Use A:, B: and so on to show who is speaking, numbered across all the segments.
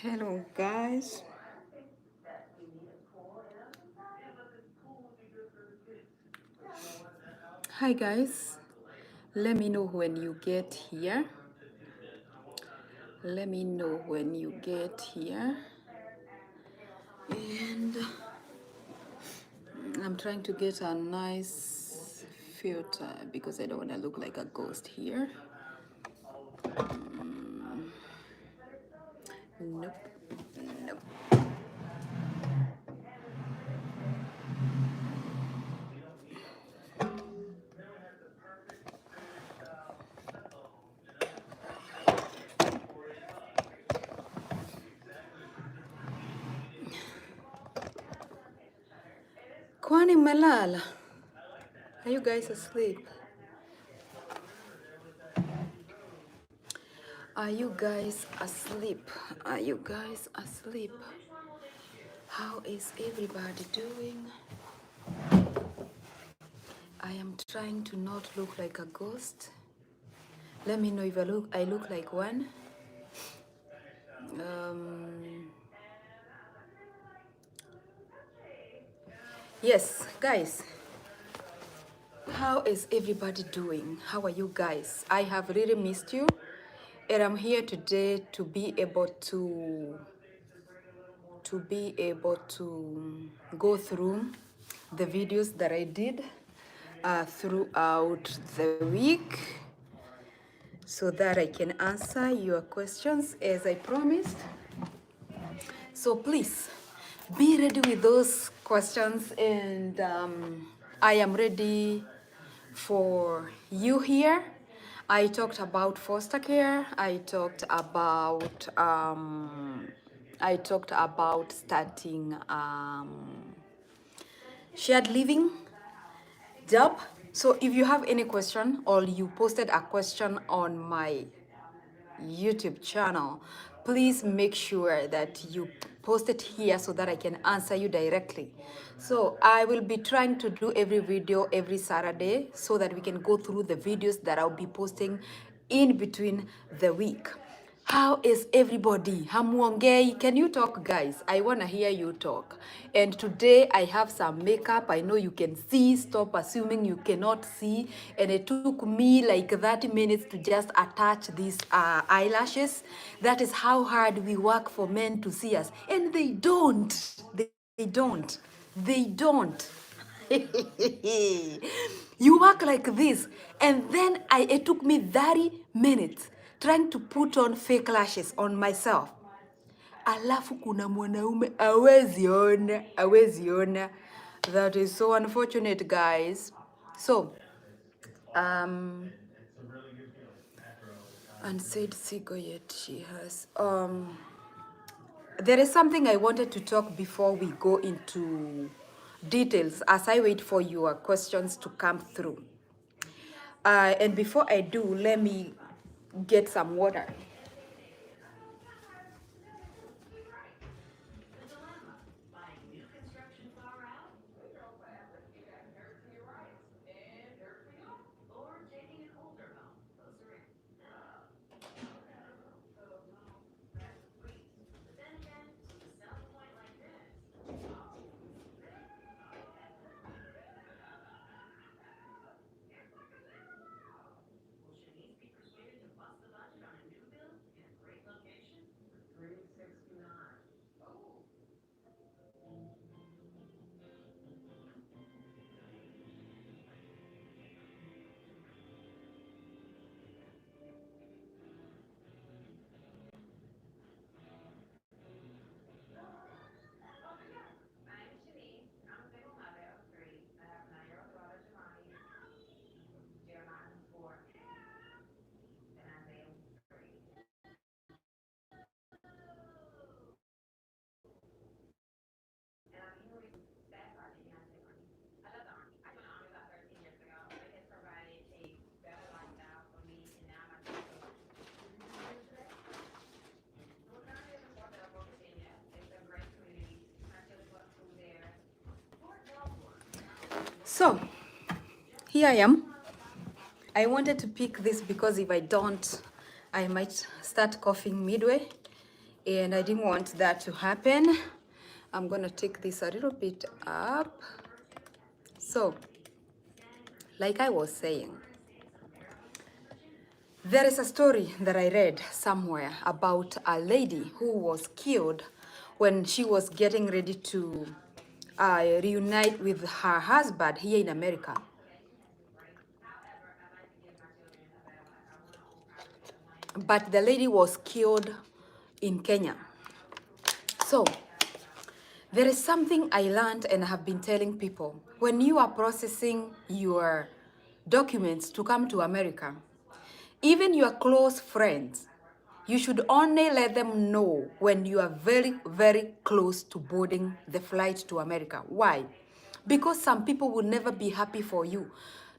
A: Hello guys. Hi guys. Let me know when you get here. Let me know when you get here. And I'm trying to get a nice filter because I don't want to look like a ghost here. Nope. Nope. Kwani mmelala? Are you guys asleep? Are you guys asleep? Are you guys asleep? How is everybody doing? I am trying to not look like a ghost. Let me know if I look like one. Um, yes, guys. How is everybody doing? How are you guys? I have really missed you, and I'm here today to be able to go through the videos that I did throughout the week, so that I can answer your questions as I promised. So please be ready with those questions, and I am ready for you here. I talked about foster care. I talked about starting shared living job. So if you have any question or you posted a question on my YouTube channel, please make sure that you post it here so that I can answer you directly. So I will be trying to do every video every Saturday so that we can go through the videos that I'll be posting in between the week. How is everybody? Hamuongei, can you talk, guys? I want to hear you talk. And today I have some makeup. I know you can see. Stop assuming you cannot see. And it took me like 30 minutes to just attach these eyelashes. That is how hard we work for men to see us. And they don't. They don't. They don't. You work like this, and then it took me 30 minutes trying to put on fake lashes on myself. Alafu kuna mwanaume awezi ona. That is so unfortunate, guys. So and said Sigo yet she has there is something I wanted to talk before we go into details as I wait for your questions to come through. And before I do, let me get some water. So, here I am. I wanted to pick this because if I don't, I might start coughing midway. and I didn't want that to happen. I'm gonna take this a little bit up. So, like I was saying, there is a story that I read somewhere about a lady who was killed when she was getting ready to reunite with her husband here in America. But the lady was killed in Kenya. So, there is something I learned and have been telling people. When you are processing your documents to come to America, even your close friends, you should only let them know when you are very, very close to boarding the flight to America. Why? Because some people will never be happy for you.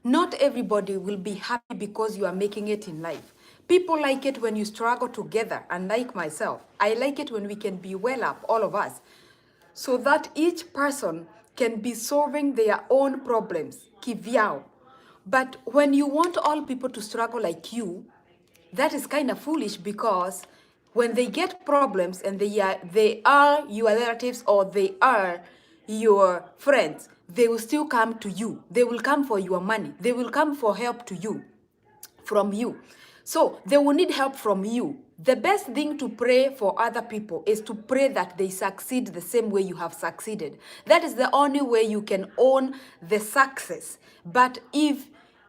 A: Not everybody will be happy because you are making it in life. People like it when you struggle together, and like myself, I like it when we can be well up, all of us, so that each person can be solving their own problems, kivyao. But when you want all people to struggle like you, that is kind of foolish, because when they get problems and they are your relatives or they are your friends, they will still come to you. They will come for your money. They will come for help to you, from you. So they will need help from you. The best thing to pray for other people is to pray that they succeed the same way you have succeeded. That is the only way you can own the success. But if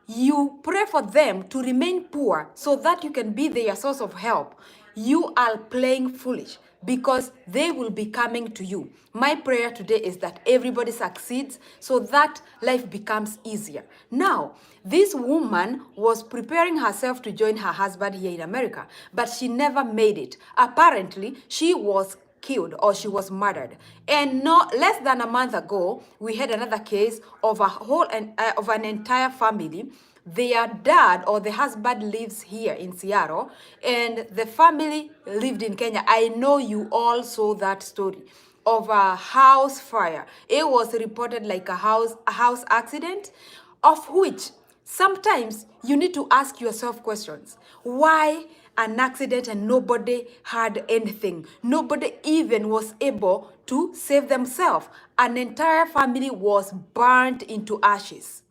A: you pray for them to remain poor so that you can be their source of help, you are playing foolish, because they will be coming to you. My prayer today is that everybody succeeds so that life becomes easier. Now, this woman was preparing herself to join her husband here in America, but she never made it. Apparently, she was killed or she was murdered. And not less than a month ago, we had another case of of an entire family. Their dad or the husband lives here in Seattle, and the family lived in Kenya. I know you all saw that story of a house fire. It was reported like a house accident, of which sometimes you need to ask yourself questions. Why an accident and nobody had anything? Nobody even was able to save themselves. An entire family was burnt into ashes.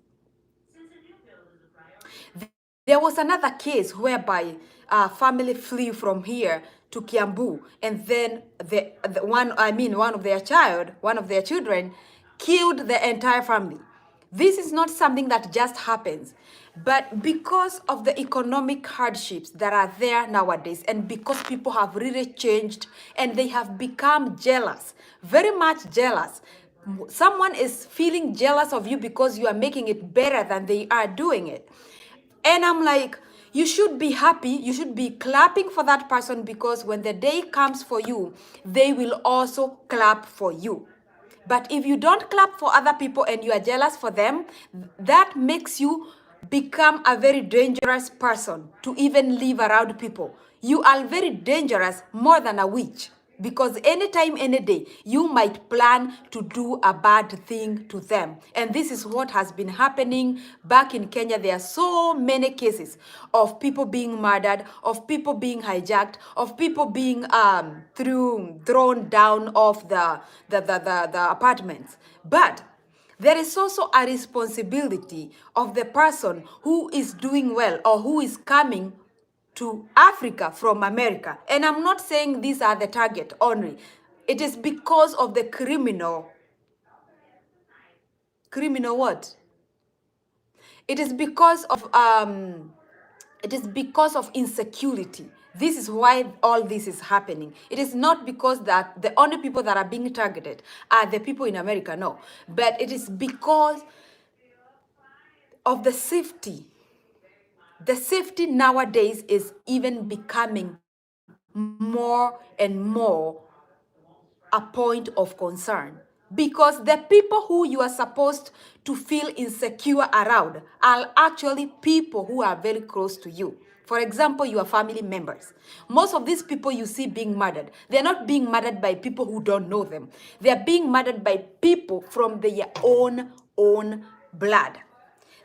A: There was another case whereby a family flew from here to Kiambu, and then one of their children killed the entire family. This is not something that just happens, but because of the economic hardships that are there nowadays, and because people have really changed and they have become jealous, very much jealous. Someone is feeling jealous of you because you are making it better than they are doing it. And I'm like, you should be happy. You should be clapping for that person, because when the day comes for you, they will also clap for you. But if you don't clap for other people and you are jealous for them, that makes you become a very dangerous person to even live around people. You are very dangerous, more than a witch. Because anytime, any day, you might plan to do a bad thing to them. And this is what has been happening back in Kenya. There are so many cases of people being murdered, of people being hijacked, of people being thrown down off the apartments. But there is also a responsibility of the person who is doing well or who is coming to Africa from America. And I'm not saying these are the target only. It is because of the criminal what? It is because of insecurity. This is why all this is happening. It is not because that the only people that are being targeted are the people in America, no. But it is because of the safety. The safety nowadays is even becoming more and more a point of concern, because the people who you are supposed to feel insecure around are actually people who are very close to you. For example, your family members. Most of these people you see being murdered, they're not being murdered by people who don't know them. They're being murdered by people from their own blood.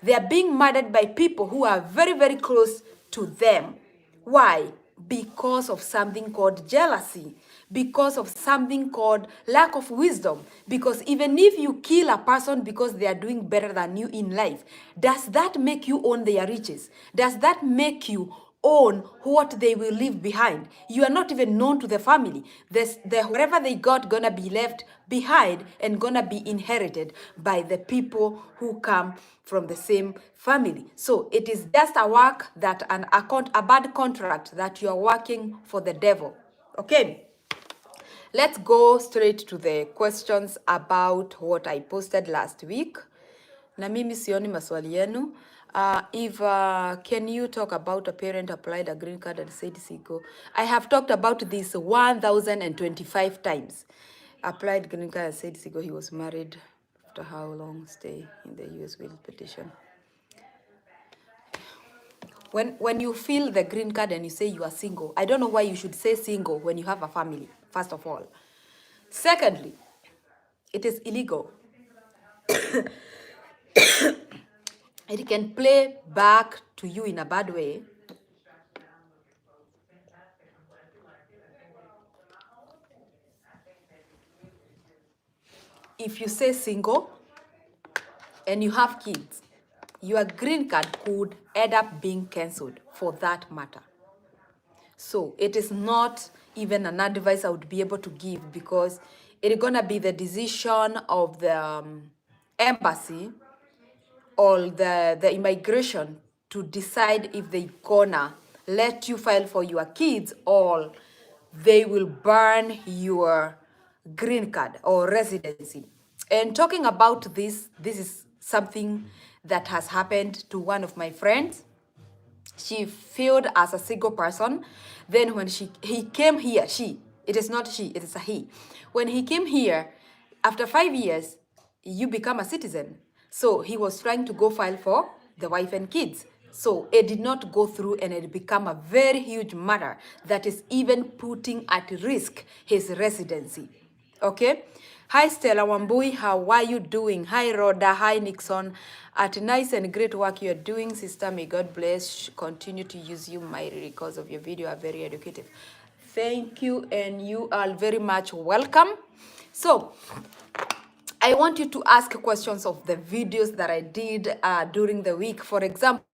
A: They are being murdered by people who are very, very close to them. Why? Because of something called jealousy. because of something called lack of wisdom. Because even if you kill a person because they are doing better than you in life, does that make you own their riches? Does that make you own what they will leave behind? You are not even known to the family. Whatever they got gonna be left behind and gonna be inherited by the people who come from the same family. So it is just a work that a bad contract that you are working for the devil. Okay. Let's go straight to the questions about what I posted last week. Na mimi sioni maswali yenu. Can you talk about a parent applied a green card and said Sigo? I have talked about this 1,025 times. Applied green card and said Sigo he was married. After how long stay in the US will petition? When you fill the green card and you say you are single, I don't know why you should say single when you have a family, first of all. Secondly, it is illegal. It can play back to you in a bad way. If you say single and you have kids, your green card could end up being cancelled for that matter. So it is not even an advice I would be able to give, because it's gonna be the decision of the embassy or the immigration to decide if they gonna let you file for your kids or they will burn your green card or residency. And talking about this is something that has happened to one of my friends. She failed as a single person. Then when he came here, it is not she, it is a he. When he came here, after 5 years, you become a citizen. So he was trying to go file for the wife and kids. So it did not go through, and it became a very huge matter that is even putting at risk his residency. Okay? Hi Stella Wambui, how are you doing? Hi Rhoda, hi Nixon. At nice and great work you're doing, sister. May God bless. Continue to use you mightily because of your video are very educative. Thank you, and you are very much welcome. So, I want you to ask questions of the videos that I did during the week. For example,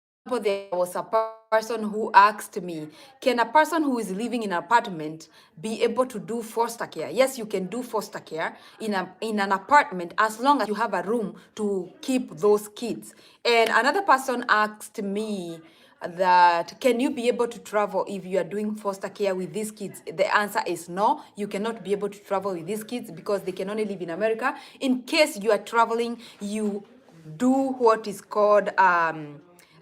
A: there was a person who asked me, can a person who is living in an apartment be able to do foster care? Yes, you can do foster care in an apartment as long as you have a room to keep those kids. And another person asked me that, can you be able to travel if you are doing foster care with these kids? The answer is no, you cannot be able to travel with these kids because they can only live in America. In case you are traveling, you do what is called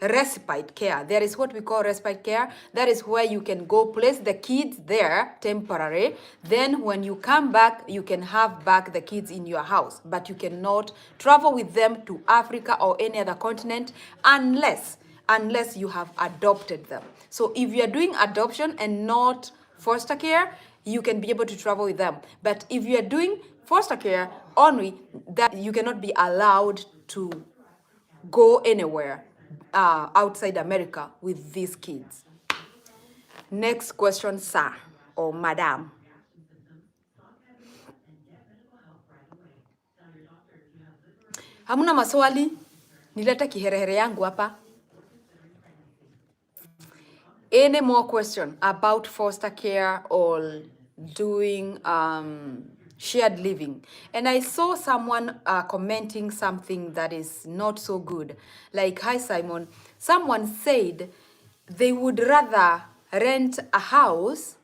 A: respite care. There is what we call respite care. That is where you can go place the kids there temporary. Then when you come back, you can have back the kids in your house, but you cannot travel with them to Africa or any other continent unless you have adopted them. So if you are doing adoption and not foster care, you can be able to travel with them. But if you are doing foster care only, that you cannot be allowed to go anywhere outside America with these kids. Next question, sir or madam. Hamuna maswali? Nileta kiherehere yangu hapa. Any more question about foster care or doing shared living? And I saw someone commenting something that is not so good. Like, hi Simon, someone said they would rather rent a house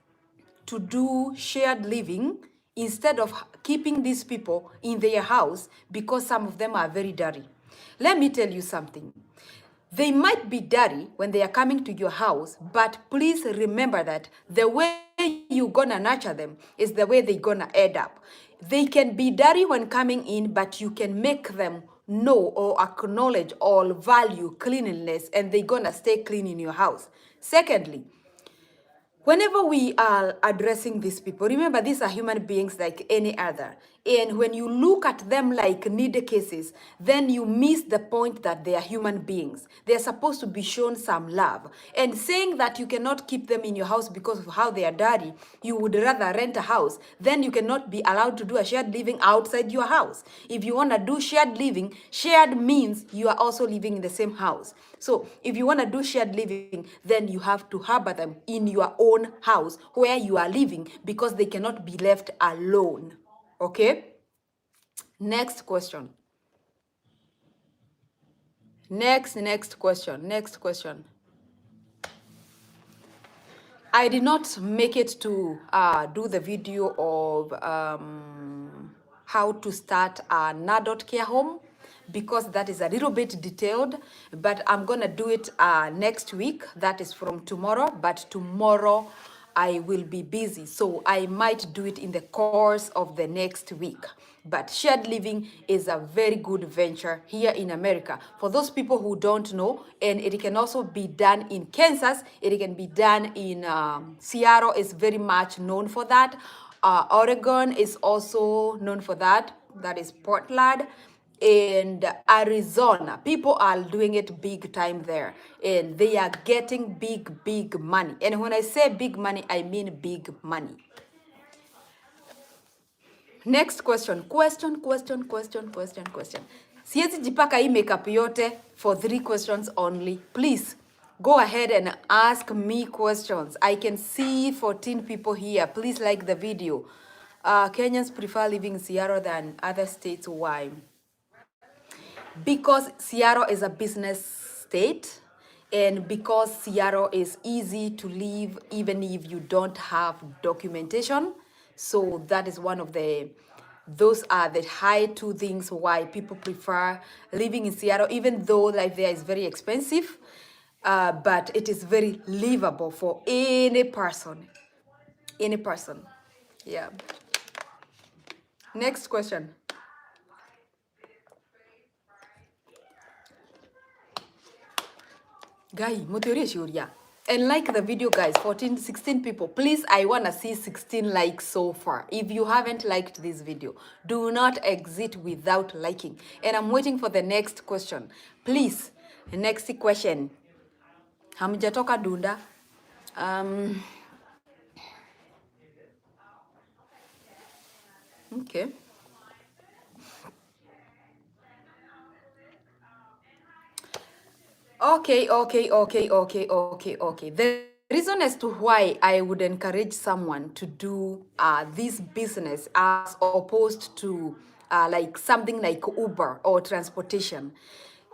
A: to do shared living instead of keeping these people in their house because some of them are very dirty. Let me tell you something. They might be dirty when they are coming to your house, but please remember that the way you're gonna nurture them is the way they're gonna end up. They can be dirty when coming in, but you can make them know or acknowledge or value cleanliness, and they're gonna stay clean in your house. Secondly, whenever we are addressing these people, remember these are human beings like any other. And when you look at them like needy cases, then you miss the point that they are human beings. They are supposed to be shown some love. And saying that you cannot keep them in your house because of how they are dirty, you would rather rent a house, then you cannot be allowed to do a shared living outside your house. If you want to do shared living, shared means you are also living in the same house. So if you want to do shared living, then you have to harbor them in your own house where you are living, because they cannot be left alone. Okay? Next question. Next question. I did not make it to do the video of how to start an adult care home, because that is a little bit detailed, but I'm gonna do it next week. That is from tomorrow, but tomorrow I will be busy, so I might do it in the course of the next week. But shared living is a very good venture here in America. For those people who don't know, and it can also be done in Kansas, it can be done in Seattle is very much known for that. Oregon is also known for that. That is Portland. And Arizona, people are doing it big time there, and they are getting big money. And when I say big money, I mean big money. Next question. Question. Siwezi jipaka hii makeup yote for 3 questions only. Please go ahead and ask me questions. I can see 14 people here. Please like the video. Kenyans prefer living in Seattle than other states. Why? Because Seattle is a business state, and because Seattle is easy to live even if you don't have documentation. So that is one of those are the high 2 things why people prefer living in Seattle, even though life there is very expensive, but it is very livable for any person. Yeah. Next question. Guy, motivation. And like the video, guys, 16 people. Please, I want to see 16 likes so far. If you haven't liked this video, do not exit without liking. And I'm waiting for the next question. Please, next question. Hamjatoka dunda. Okay. Okay. The reason as to why I would encourage someone to do this business as opposed to like something like Uber or transportation.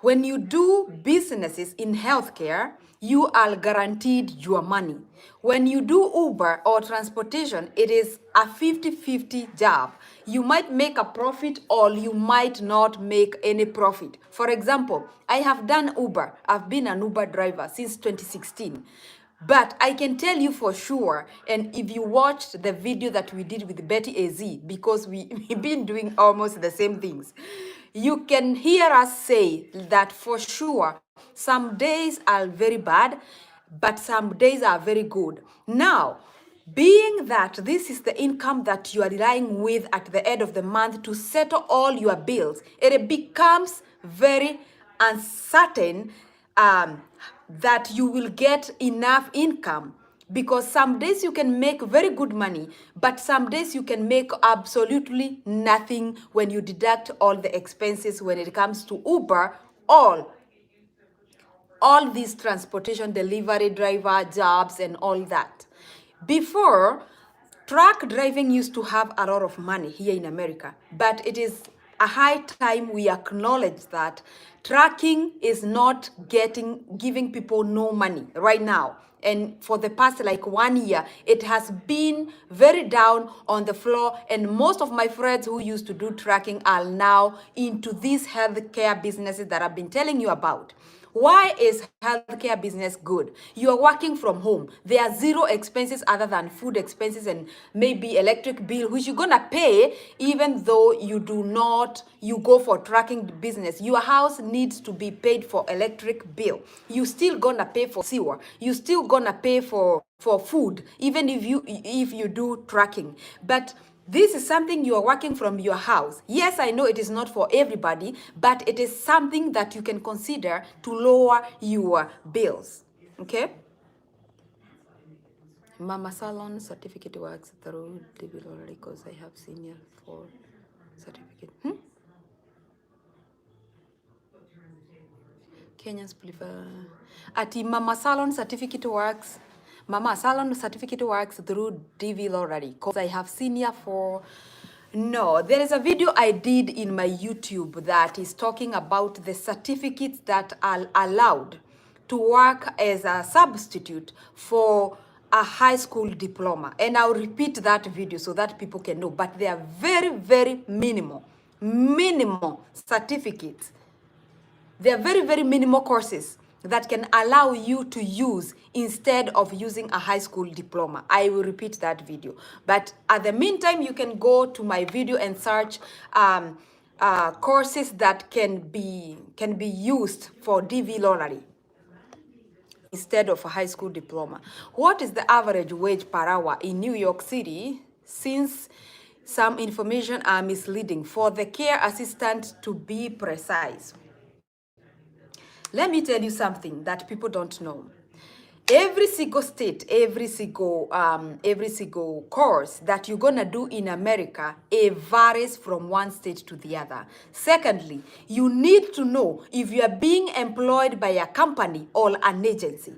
A: When you do businesses in healthcare, you are guaranteed your money. When you do Uber or transportation, it is a 50-50 job. You might make a profit or you might not make any profit. For example, I have done Uber. I've been an Uber driver since 2016. But I can tell you for sure, and if you watched the video that we did with Betty AZ, because we've been doing almost the same things, you can hear us say that for sure, some days are very bad, but some days are very good. Now, being that this is the income that you are relying with at the end of the month to settle all your bills, it becomes very uncertain that you will get enough income, because some days you can make very good money, but some days you can make absolutely nothing when you deduct all the expenses when it comes to Uber, all these transportation delivery driver jobs and all that. Before, truck driving used to have a lot of money here in America, but it is a high time we acknowledge that trucking is not giving people no money right now. And for the past like 1 year, it has been very down on the floor. And most of my friends who used to do trucking are now into these healthcare businesses that I've been telling you about. Why is healthcare business good? You are working from home. There are zero expenses other than food expenses and maybe electric bill, which you're gonna pay even though you go for tracking business. Your house needs to be paid for electric bill. You still gonna pay for sewer. You still gonna pay for food, even if you do tracking. But this is something you are working from your house. Yes, I know it is not for everybody, but it is something that you can consider to lower your bills. Okay? Mama Salon certificate works through DB already because I have senior for certificate. Kenyans prefer. Ati Mama Salon certificate works. Mama Salon certificate works through DV already because I have senior for. No, there is a video I did in my YouTube that is talking about the certificates that are allowed to work as a substitute for a high school diploma. And I'll repeat that video so that people can know. But they are very, very minimal certificates. There are very, very minimal courses that can allow you to use instead of using a high school diploma. I will repeat that video. But at the meantime, you can go to my video and search courses that can be used for DV lottery instead of a high school diploma. What is the average wage per hour in New York City? Since some information are misleading, for the care assistant to be precise. Let me tell you something that people don't know. Every single state, every single course that you're gonna do in America, it varies from one state to the other. Secondly, you need to know if you are being employed by a company or an agency.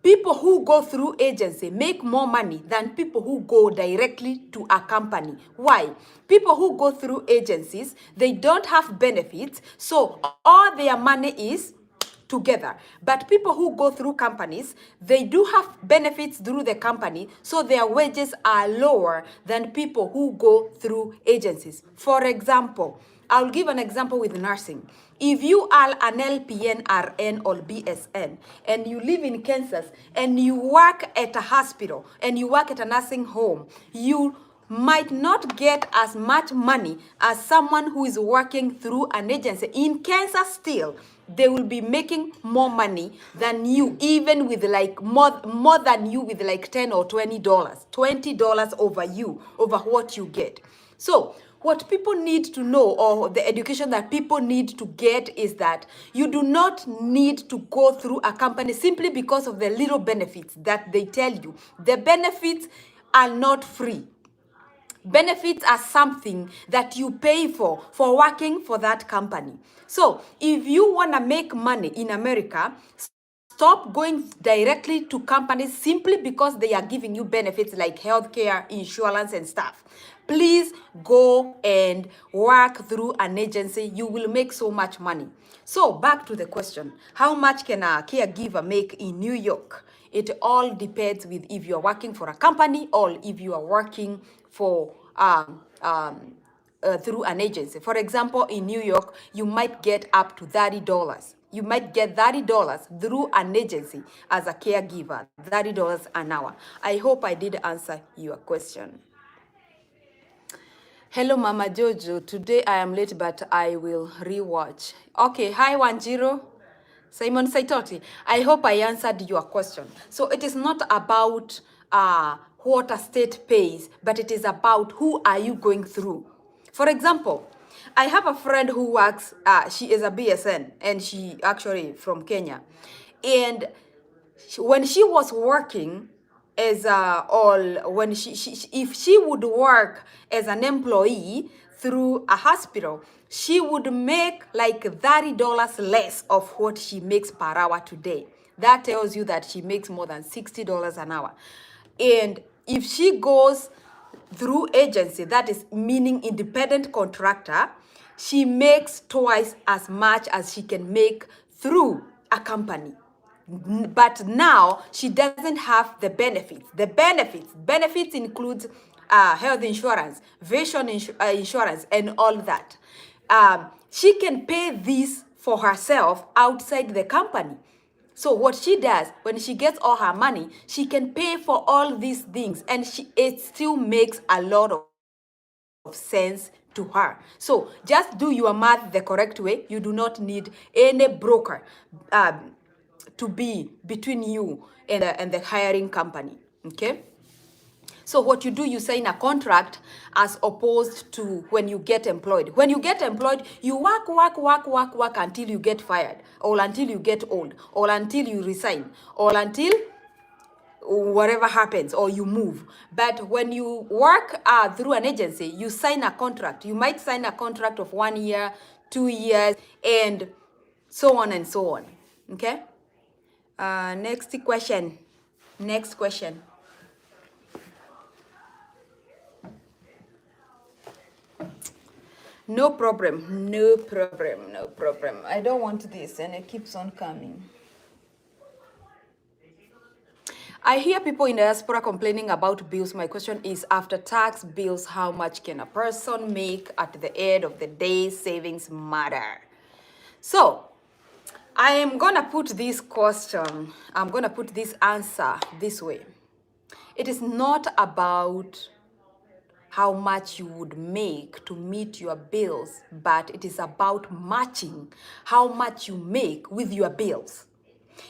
A: People who go through agency make more money than people who go directly to a company. Why? People who go through agencies, they don't have benefits, so all their money is together. But people who go through companies, they do have benefits through the company, so their wages are lower than people who go through agencies. For example, I'll give an example with nursing. If you are an LPN, RN, or BSN, and you live in Kansas, and you work at a hospital, and you work at a nursing home, you might not get as much money as someone who is working through an agency. In Kansas still, they will be making more money than you, even with like more than you with like $10 or $20 over what you get. So what people need to know, or the education that people need to get, is that you do not need to go through a company simply because of the little benefits that they tell you. The benefits are not free. Benefits are something that you pay for working for that company. So if you want to make money in America, stop going directly to companies simply because they are giving you benefits like healthcare, insurance, and stuff. Please go and work through an agency. You will make so much money. So back to the question, how much can a caregiver make in New York? It all depends with if you are working for a company or if you are working for through an agency. For example, in New York, you might get up to $30. You might get $30 through an agency as a caregiver, $30 an hour. I hope I did answer your question. Hello, Mama Jojo. Today I am late, but I will rewatch. Okay, hi, Wanjiro. Simon Saitoti. I hope I answered your question. So it is not about what a state pays, but it is about who are you going through. For example, I have a friend who works, she is a BSN, and she actually from Kenya. And when she was working as if she would work as an employee through a hospital, she would make like $30 less of what she makes per hour today. That tells you that she makes more than $60 an hour. And if she goes through agency, that is meaning independent contractor, she makes twice as much as she can make through a company. But now she doesn't have the benefits. The benefits include health insurance, vision insurance, and all that. She can pay this for herself outside the company. So what she does, when she gets all her money, she can pay for all these things, and it still makes a lot of sense to her. So just do your math the correct way. You do not need any broker to be between you and the hiring company. Okay? So what you do, you sign a contract as opposed to when you get employed. When you get employed, you work until you get fired, or until you get old, or until you resign, or until whatever happens, or you move. But when you work through an agency, you sign a contract. You might sign a contract of 1 year, 2 years, and so on and so on. Okay? Next question. Next question. No problem, no problem, no problem. I don't want this, and it keeps on coming. I hear people in diaspora complaining about bills. My question is, after tax bills, how much can a person make at the end of the day? Savings matter. So, I am going to put this question, I'm going to put this answer this way. It is not about how much you would make to meet your bills, but it is about matching how much you make with your bills.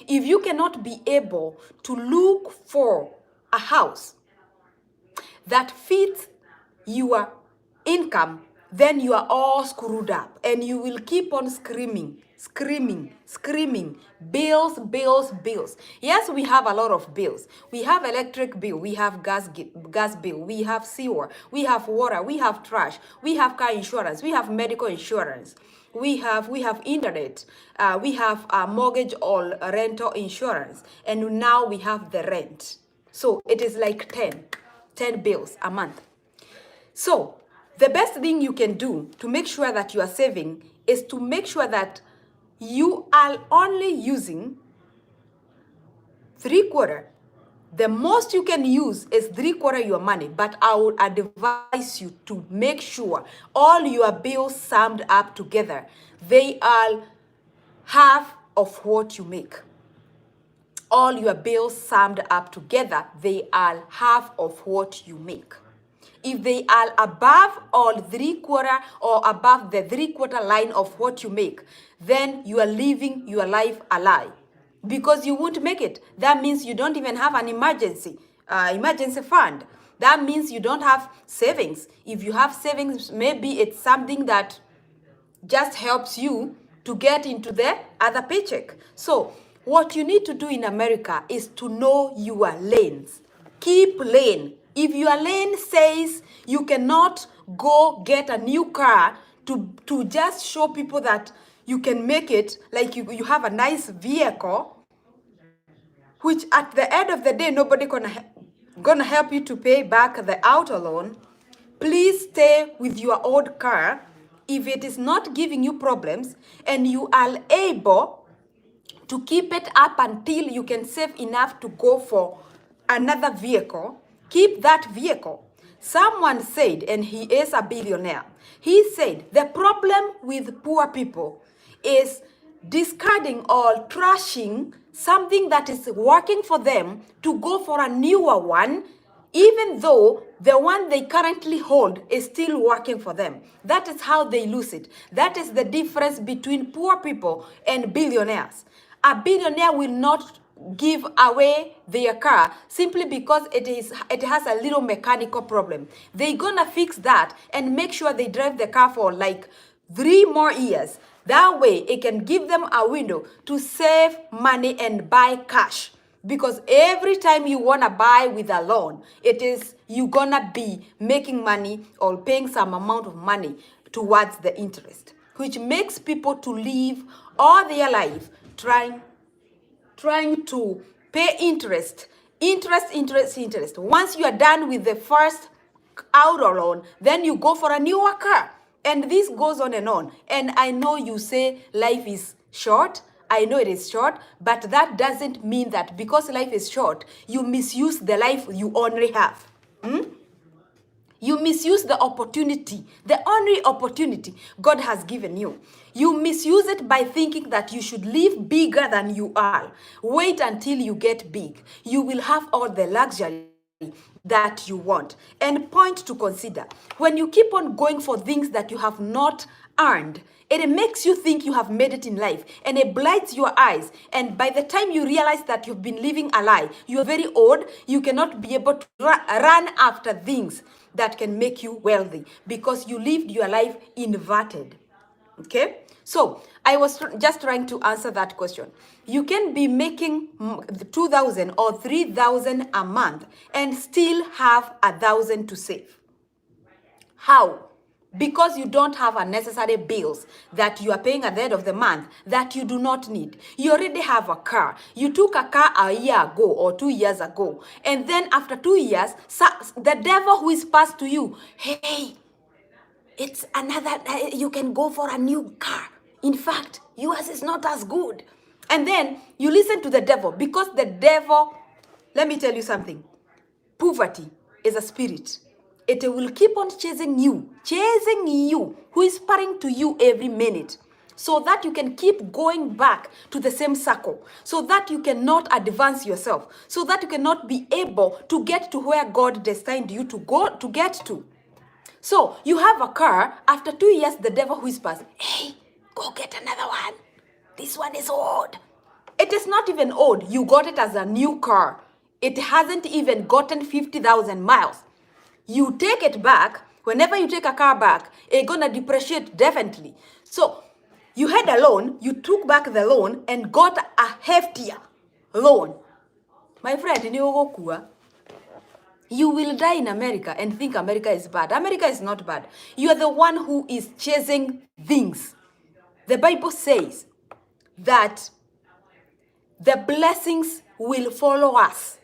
A: If you cannot be able to look for a house that fits your income, then you are all screwed up, and you will keep on screaming. Bills, bills, bills. Yes, we have a lot of bills. We have electric bill, we have gas bill, we have sewer, we have water, we have trash, we have car insurance, we have medical insurance, we have internet, we have mortgage or rental insurance, and now we have the rent. So it is like 10 bills a month. So the best thing you can do to make sure that you are saving is to make sure that you are only using 3/4. The most you can use is 3/4 your money, but I would advise you to make sure all your bills summed up together, they are half of what you make. All your bills summed up together, they are half of what you make. If they are above or 3/4 or above the 3/4 line of what you make, then you are living your life a lie, because you won't make it. That means you don't even have an emergency fund. That means you don't have savings. If you have savings, maybe it's something that just helps you to get into the other paycheck. So what you need to do in America is to know your lanes. Keep lane. If your lane says you cannot go get a new car to just show people that you can make it, like you have a nice vehicle, which at the end of the day, nobody gonna help you to pay back the auto loan, please stay with your old car if it is not giving you problems and you are able to keep it up until you can save enough to go for another vehicle. Keep that vehicle. Someone said, and he is a billionaire, he said the problem with poor people is discarding or trashing something that is working for them to go for a newer one, even though the one they currently hold is still working for them. That is how they lose it. That is the difference between poor people and billionaires. A billionaire will not give away their car simply because it has a little mechanical problem. They're gonna fix that and make sure they drive the car for like 3 more years. That way it can give them a window to save money and buy cash. Because every time you wanna buy with a loan, it is you gonna be making money or paying some amount of money towards the interest, which makes people to live all their life trying to pay interest. Once you are done with the first auto loan, then you go for a newer car. And this goes on and on. And I know you say life is short. I know it is short, but that doesn't mean that because life is short, you misuse the life you only have. You misuse the opportunity, the only opportunity God has given you. You misuse it by thinking that you should live bigger than you are. Wait until you get big. You will have all the luxury that you want. And point to consider, when you keep on going for things that you have not earned, it makes you think you have made it in life, and it blights your eyes. And by the time you realize that you've been living a lie, you're very old, you cannot be able to run after things that can make you wealthy because you lived your life inverted. Okay, so I was just trying to answer that question. You can be making 2,000 or 3,000 a month and still have 1,000 to save. How? Because you don't have unnecessary bills that you are paying at the end of the month that you do not need. You already have a car. You took a car a year ago or 2 years ago. And then after 2 years, the devil who is passed to you, hey, it's another, you can go for a new car. In fact, yours is not as good. And then you listen to the devil because the devil, let me tell you something. Poverty is a spirit. It will keep on chasing you, whispering to you every minute, so that you can keep going back to the same circle, so that you cannot advance yourself, so that you cannot be able to get to where God destined you to get to. So you have a car, after 2 years, the devil whispers, hey, go get another one. This one is old. It is not even old. You got it as a new car. It hasn't even gotten 50,000 miles. You take it back. Whenever you take a car back, it's gonna depreciate definitely. So you had a loan, you took back the loan and got a heftier loan. My friend, you will die in America and think America is bad. America is not bad. You are the one who is chasing things. The Bible says that the blessings will follow us.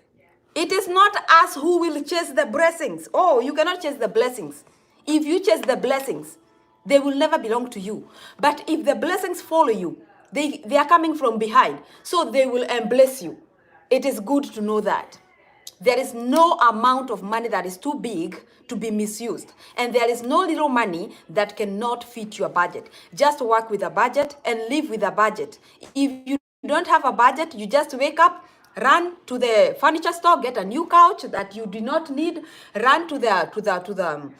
A: It is not us who will chase the blessings. Oh, you cannot chase the blessings. If you chase the blessings, they will never belong to you. But if the blessings follow you, they are coming from behind, so they will embrace you. It is good to know that. There is no amount of money that is too big to be misused. And there is no little money that cannot fit your budget. Just work with a budget and live with a budget. If you don't have a budget, you just wake up, run to the furniture store, get a new couch that you do not need, run to the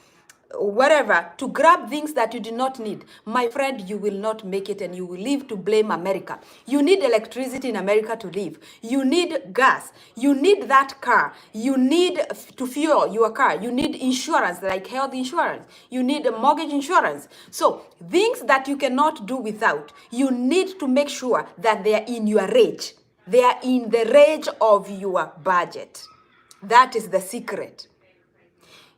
A: wherever to grab things that you do not need. My friend, you will not make it, and you will live to blame America. You need electricity in America to live. You need gas. You need that car. You need to fuel your car. You need insurance, like health insurance. You need a mortgage insurance. So things that you cannot do without, you need to make sure that they are in your range. They are in the range of your budget. That is the secret.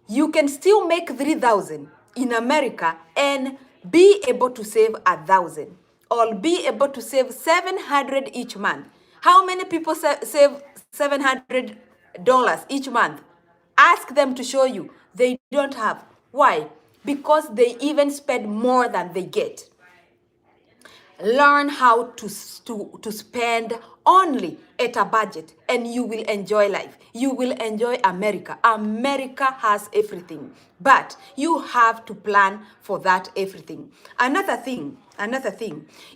A: You can still make 3,000 in America and be able to save 1,000, or be able to save 700 each month. How many people save $700 each month? Ask them to show you. They don't have. Why? Because they even spend more than they get. Learn how to spend only at a budget, and you will enjoy life. You will enjoy America. America has everything, but you have to plan for that everything. Another thing,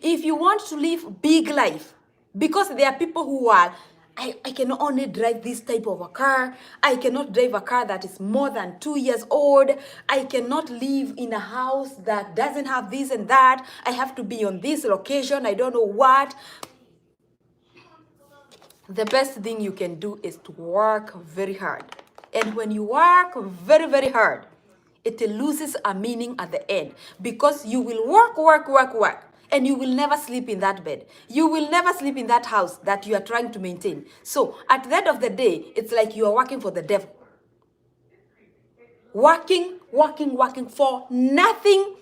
A: if you want to live big life, because there are people who are, I can only drive this type of a car. I cannot drive a car that is more than 2 years old. I cannot live in a house that doesn't have this and that. I have to be on this location. I don't know what. The best thing you can do is to work very hard. And when you work very, very hard, it loses a meaning at the end, because you will work. And you will never sleep in that bed. You will never sleep in that house that you are trying to maintain. So at the end of the day, it's like you are working for the devil. Working for nothing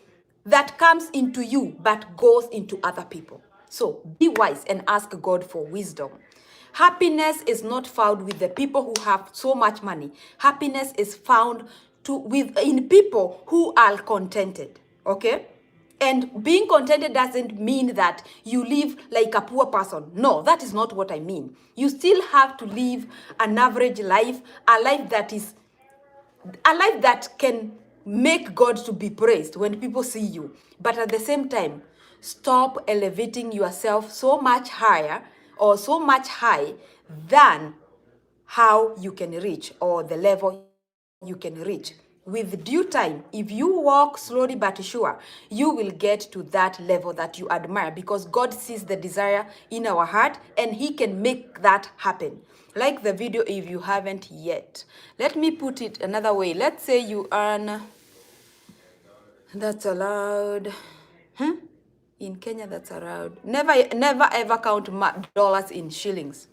A: that comes into you but goes into other people. So be wise and ask God for wisdom. Happiness is not found with the people who have so much money. Happiness is found in people who are contented. Okay? And being contented doesn't mean that you live like a poor person. No, that is not what I mean. You still have to live an average life, a life that is a life that can make God to be praised when people see you. But at the same time, stop elevating yourself so much higher or so much high than how you can reach or the level you can reach. With due time, if you walk slowly but sure, you will get to that level that you admire, because God sees the desire in our heart and He can make that happen. Like the video if you haven't yet. Let me put it another way. Let's say you earn, that's allowed. Huh? In Kenya, that's allowed. Never ever count dollars in shillings.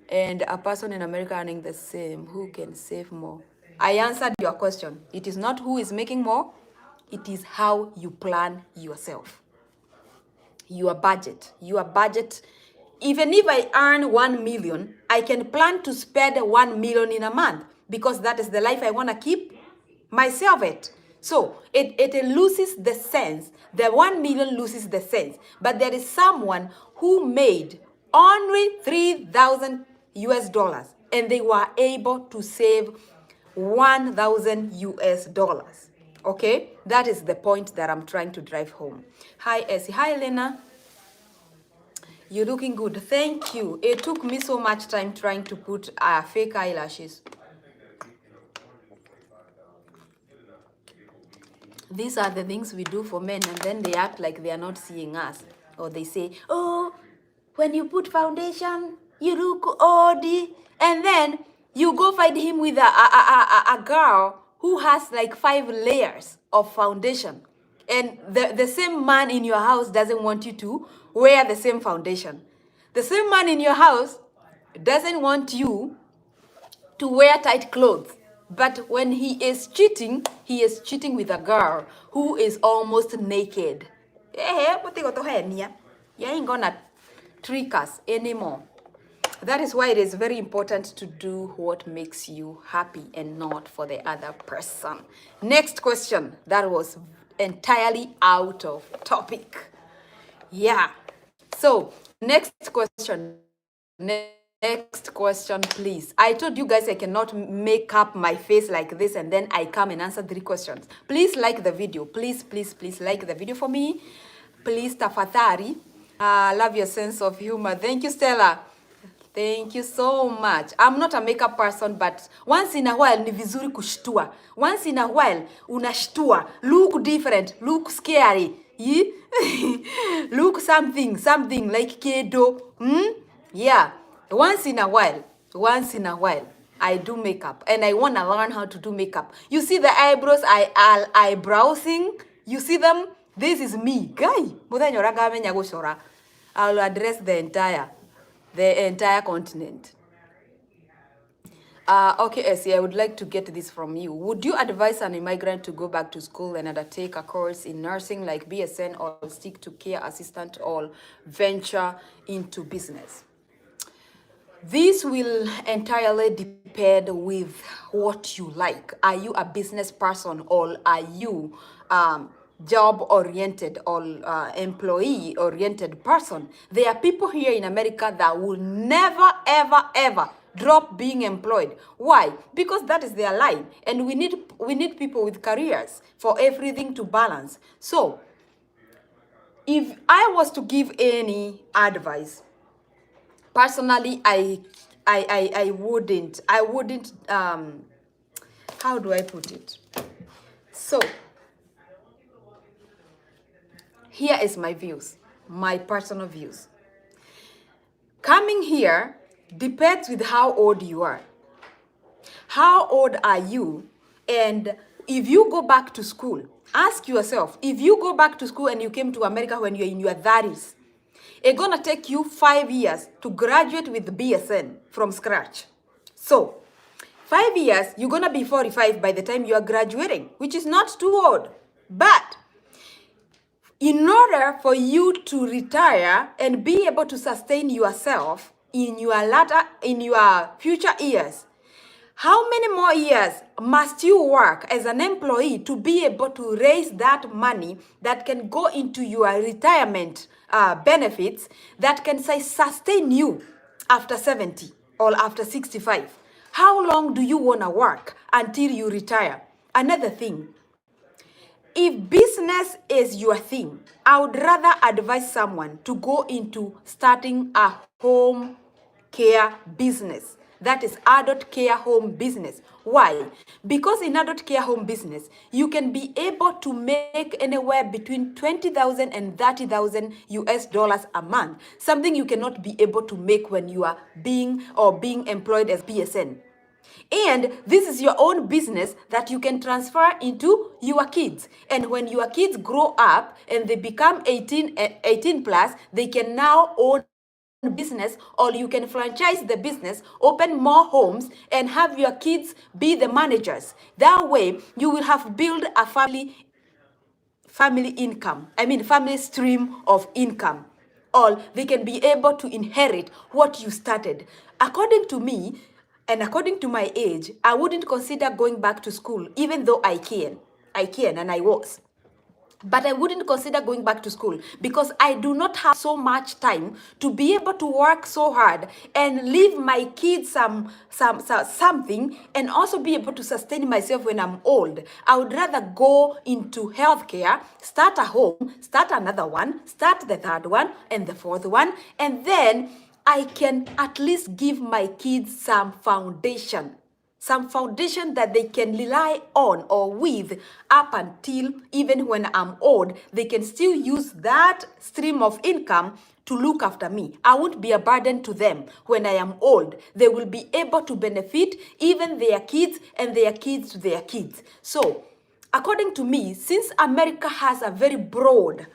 A: And a person in America earning the same, who can save more? I answered your question. It is not who is making more, it is how you plan yourself. Your budget. Even if I earn 1 million, I can plan to spend 1 million in a month, because that is the life I want to keep myself at. So it loses the sense. The 1 million loses the sense. But there is someone who made only 3,000 US dollars and they were able to save 1,000 US dollars. Okay, that is the point that I'm trying to drive home. Hi, Essie. Hi, Lena. You're looking good. Thank you. It took me so much time trying to put fake eyelashes. These are the things we do for men, and then they act like they are not seeing us. Or they say, oh, when you put foundation, you look odd. And then you go find him with a girl who has like 5 layers of foundation. And the same man in your house doesn't want you to wear the same foundation. The same man in your house doesn't want you to wear tight clothes. But when he is cheating with a girl who is almost naked. You ain't gonna trick us anymore. That is why it is very important to do what makes you happy and not for the other person. Next question. That was entirely out of topic. Yeah. So, next question. Next question, please. I told you guys I cannot make up my face like this and then I come and answer 3 questions. Please like the video. Please like the video for me. Please, tafadhali. Love your sense of humor. Thank you, Stella. Thank you so much. I'm not a makeup person, but once in a while ni vizuri kushtua. Once in a while unashtua. Look different. Look scary. Look something like kedo. Yeah. Once in a while, I do makeup, and I want to learn how to do makeup. You see the eyebrows, eyebrowsing? You see them? This is me. Guy, I'll address the entire continent. Okay, Essie, I would like to get this from you. Would you advise an immigrant to go back to school and undertake a course in nursing like BSN, or stick to care assistant, or venture into business? This will entirely depend with what you like. Are you a business person, or are you job-oriented or employee-oriented person? There are people here in America that will never, ever drop being employed. Why? Because that is their line, and we need people with careers for everything to balance. So, if I was to give any advice, personally, I wouldn't, how do I put it? So, here is my views, my personal views. Coming here depends with how old you are. How old are you? And if you go back to school, ask yourself, if you go back to school and you came to America when you're in your 30s, it's gonna take you 5 years to graduate with BSN from scratch. So, 5 years, you're gonna be 45 by the time you are graduating, which is not too old. But in order for you to retire and be able to sustain yourself in your future years, how many more years must you work as an employee to be able to raise that money that can go into your retirement benefits that can say sustain you after 70 or after 65? How long do you want to work until you retire? Another thing, if business is your thing, I would rather advise someone to go into starting a home care business. That is adult care home business. Why? Because in adult care home business, you can be able to make anywhere between 20,000 and 30,000 US dollars a month. Something you cannot be able to make when you are being employed as BSN. And this is your own business that you can transfer into your kids. And when your kids grow up and they become 18 plus, they can now own business, or you can franchise the business, open more homes, and have your kids be the managers. That way, you will have built a family income. I mean, family stream of income. Or they can be able to inherit what you started. According to me, and according to my age, I wouldn't consider going back to school, even though I can. And I was. But I wouldn't consider going back to school because I do not have so much time to be able to work so hard and leave my kids something, and also be able to sustain myself when I'm old. I would rather go into healthcare, start a home, start another one, start the third one and the fourth one, and then I can at least give my kids some foundation that they can rely on or with up until even when I'm old. They can still use that stream of income to look after me. I won't be a burden to them when I am old. They will be able to benefit even their kids and their kids to their kids. So, according to me, since America has a very broad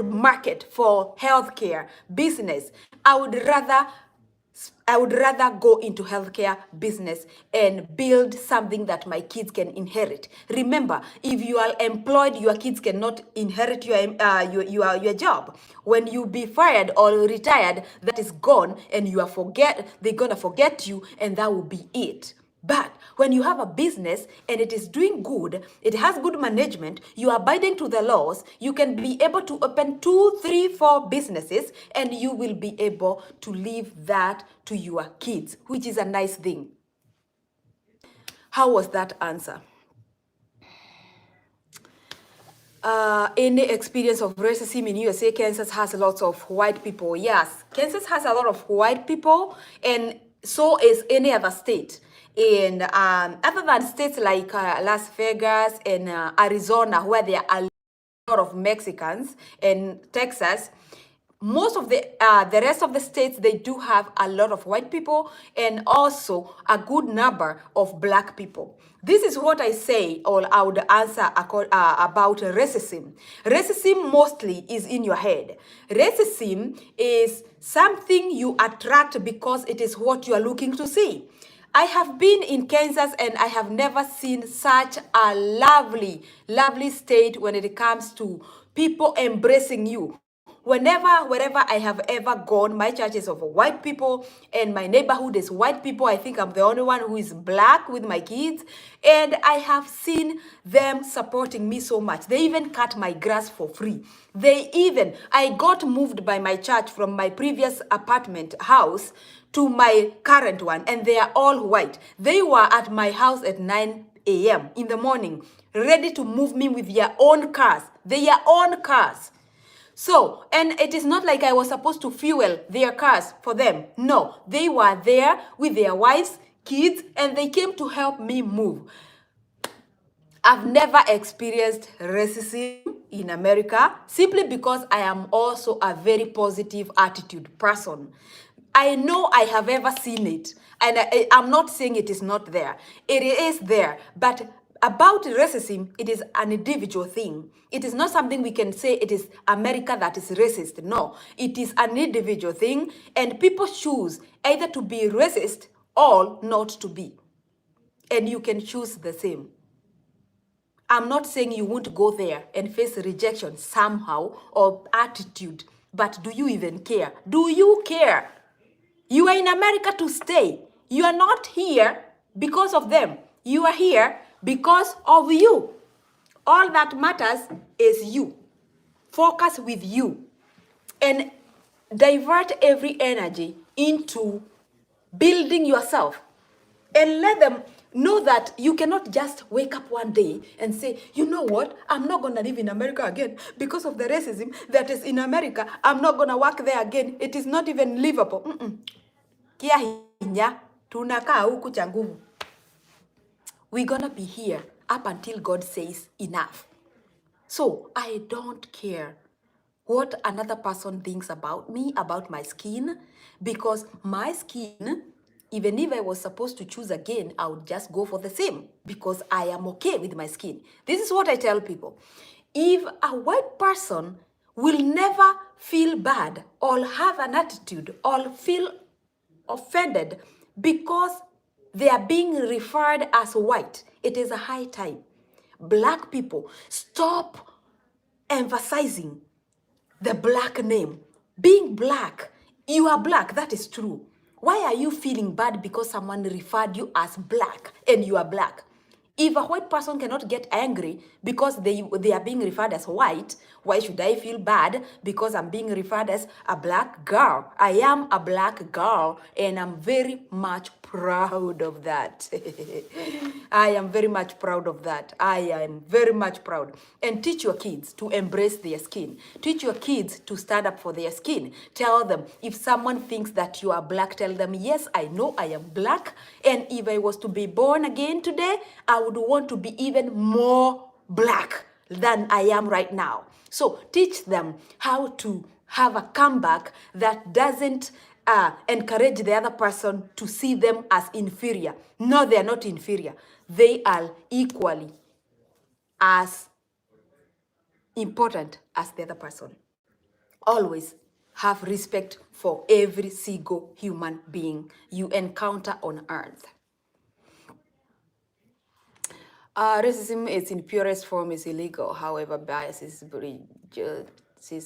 A: market for healthcare business, I would rather go into healthcare business and build something that my kids can inherit. Remember, if you are employed, your kids cannot inherit your job. When you be fired or retired, that is gone, and they're gonna forget you, and that will be it. But when you have a business and it is doing good, it has good management, you are abiding to the laws, you can be able to open 2, 3, 4 businesses, and you will be able to leave that to your kids, which is a nice thing. How was that answer? Any experience of racism in USA? Kansas has lots of white people. Yes, Kansas has a lot of white people, and so is any other state. And other than states like Las Vegas and Arizona, where there are a lot of Mexicans, and Texas, most of the rest of the states, they do have a lot of white people and also a good number of black people. This is what I say, or I would answer about racism. Racism mostly is in your head. Racism is something you attract because it is what you are looking to see. I have been in Kansas and I have never seen such a lovely, lovely state when it comes to people embracing you. Wherever I have ever gone, my church is of white people and my neighborhood is white people. I think I'm the only one who is black with my kids. And I have seen them supporting me so much. They even cut my grass for free. I got moved by my church from my previous apartment house to my current one, and they are all white. They were at my house at 9 a.m. in the morning, ready to move me with their own cars. So, and it is not like I was supposed to fuel their cars for them. No, they were there with their wives, kids, and they came to help me move. I've never experienced racism in America simply because I am also a very positive attitude person. I know I have ever seen it, and I'm not saying it is not there. It is there, but about racism, it is an individual thing. It is not something we can say it is America that is racist. No, it is an individual thing, and people choose either to be racist or not to be. And you can choose the same. I'm not saying you won't go there and face rejection somehow or attitude, but do you even care? Do you care? You are in America to stay. You are not here because of them. You are here because of you. All that matters is you. Focus with you and divert every energy into building yourself. And let them know that you cannot just wake up one day and say, you know what, I'm not going to live in America again because of the racism that is in America. I'm not going to work there again. It is not even livable. Kia hinya, tunakaa huku cha nguvu. We're going to be here up until God says enough. So I don't care what another person thinks about me, about my skin, because my skin, even if I was supposed to choose again, I would just go for the same because I am okay with my skin. This is what I tell people. If a white person will never feel bad or have an attitude or feel offended because they are being referred as white, it is a high time. Black people, stop emphasizing the black name. Being black, you are black, that is true. Why are you feeling bad because someone referred you as black and you are black? If a white person cannot get angry because they are being referred as white, why should I feel bad because I'm being referred as a black girl? I am a black girl and I'm very much proud of that. I am very much proud of that. I am very much proud. And teach your kids to embrace their skin. Teach your kids to stand up for their skin. Tell them, if someone thinks that you are black, tell them, yes, I know I am black. And if I was to be born again today, I would want to be even more black than I am right now. So teach them how to have a comeback that doesn't encourage the other person to see them as inferior. No, they are not inferior. They are equally as important as the other person. Always have respect for every single human being you encounter on earth. Racism is in purest form is illegal. However, bias is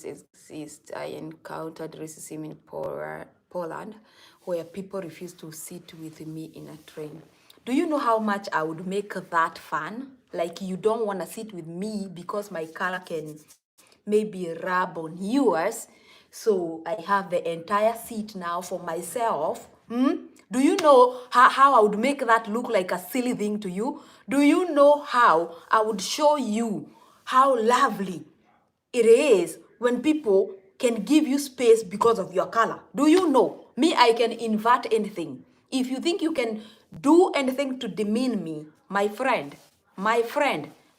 A: exist. I encountered racism in Poland, where people refused to sit with me in a train. Do you know how much I would make that fun? Like, you don't want to sit with me because my color can maybe rub on yours. So I have the entire seat now for myself. Do you know how I would make that look like a silly thing to you? Do you know how I would show you how lovely it is when people can give you space because of your color? Do you know? Me, I can invert anything. If you think you can do anything to demean me, my friend,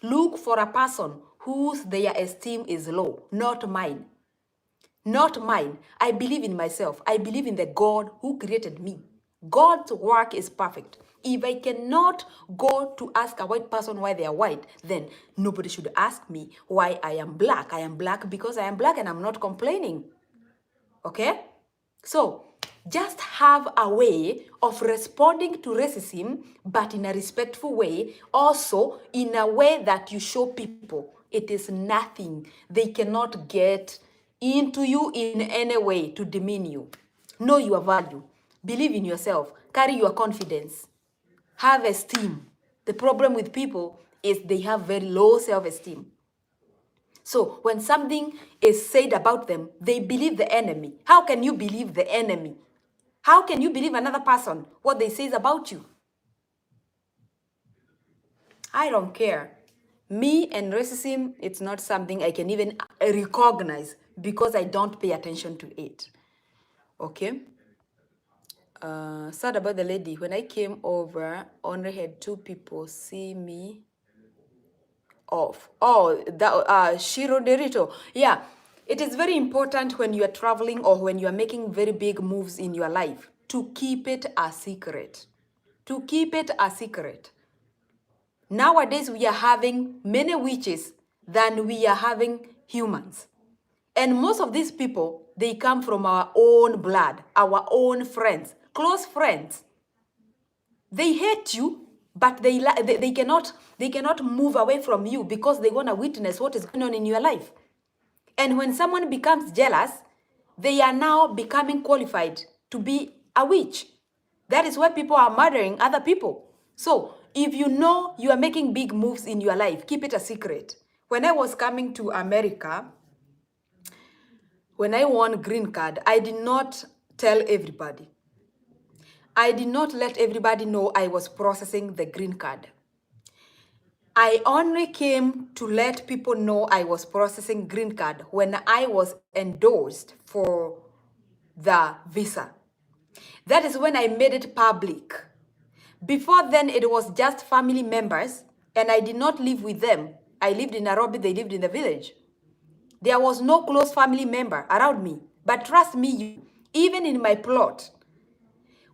A: look for a person whose their esteem is low, not mine. Not mine. I believe in myself. I believe in the God who created me. God's work is perfect. If I cannot go to ask a white person why they are white, then nobody should ask me why I am black. I am black because I am black and I'm not complaining. Okay? So, just have a way of responding to racism, but in a respectful way, also in a way that you show people it is nothing. They cannot get into you in any way to demean you. Know your value. Believe in yourself. Carry your confidence. Have esteem. The problem with people is they have very low self-esteem. So when something is said about them, they believe the enemy. How can you believe the enemy? How can you believe another person, what they say about you? I don't care. Me and racism, it's not something I can even recognize because I don't pay attention to it. Okay? Sad about the lady. When I came over, only had 2 people see me off. Oh, that Shiro Derito. Yeah, it is very important when you are traveling or when you are making very big moves in your life to keep it a secret. To keep it a secret. Nowadays, we are having many witches than we are having humans. And most of these people, they come from our own blood, our own friends, close friends. They hate you, but they cannot move away from you because they want to witness what is going on in your life. And when someone becomes jealous, they are now becoming qualified to be a witch. That is why people are murdering other people. So if you know you are making big moves in your life, keep it a secret. When I was coming to America, when I won green card, I did not tell everybody. I did not let everybody know I was processing the green card. I only came to let people know I was processing green card when I was endorsed for the visa. That is when I made it public. Before then, it was just family members, and I did not live with them. I lived in Nairobi, they lived in the village. There was no close family member around me. But trust me, even in my plot,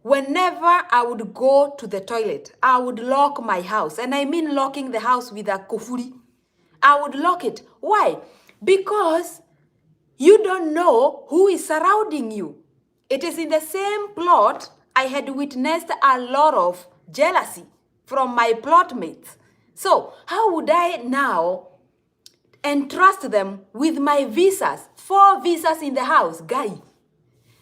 A: whenever I would go to the toilet, I would lock my house. And I mean locking the house with a kufuri. I would lock it. Why? Because you don't know who is surrounding you. It is in the same plot I had witnessed a lot of jealousy from my plot mates. So how would I now entrust them with my visas? 4 visas in the house, guy.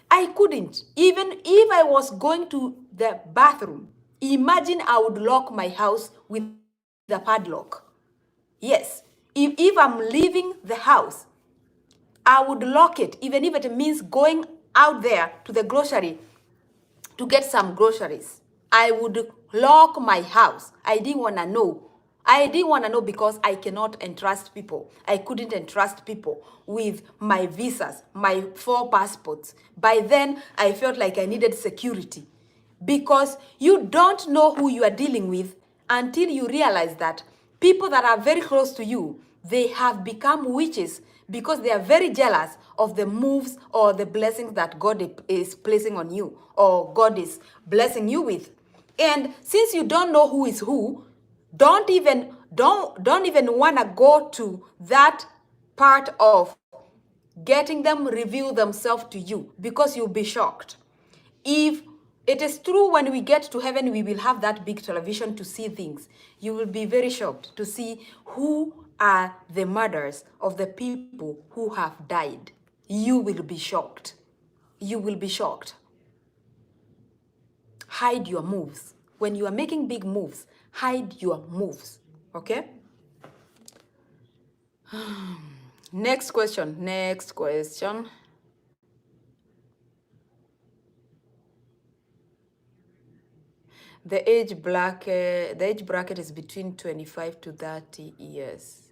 A: I couldn't. Even if I was going to the bathroom, imagine I would lock my house with the padlock. Yes, if I'm leaving the house, I would lock it, even if it means going out there to the grocery to get some groceries. I would lock my house. I didn't want to know. I didn't want to know because I cannot entrust people. I couldn't entrust people with my visas, my 4 passports. By then, I felt like I needed security because you don't know who you are dealing with until you realize that people that are very close to you, they have become witches because they are very jealous of the moves or the blessings that God is placing on you or God is blessing you with. And since you don't know who is who, don't even want to go to that part of getting them reveal themselves to you because you'll be shocked. If it is true when we get to heaven, we will have that big television to see things. You will be very shocked to see who are the murderers of the people who have died. You will be shocked. You will be shocked. Hide your moves. When you are making big moves, hide your moves. Okay? Next question. Next question. The age bracket is between 25 to 30 years.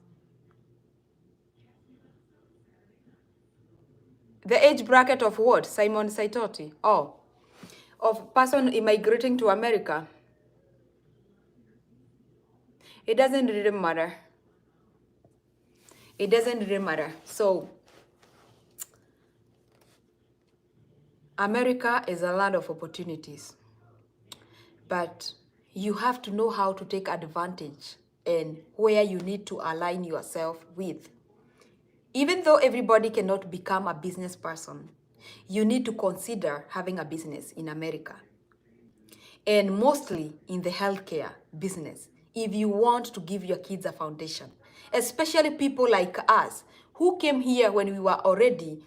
A: The age bracket of what? Simon Saitoti? Oh, of person immigrating to America. It doesn't really matter. It doesn't really matter. So, America is a land of opportunities. But you have to know how to take advantage and where you need to align yourself with. Even though everybody cannot become a business person, you need to consider having a business in America. And mostly in the healthcare business, if you want to give your kids a foundation, especially people like us who came here when we were already,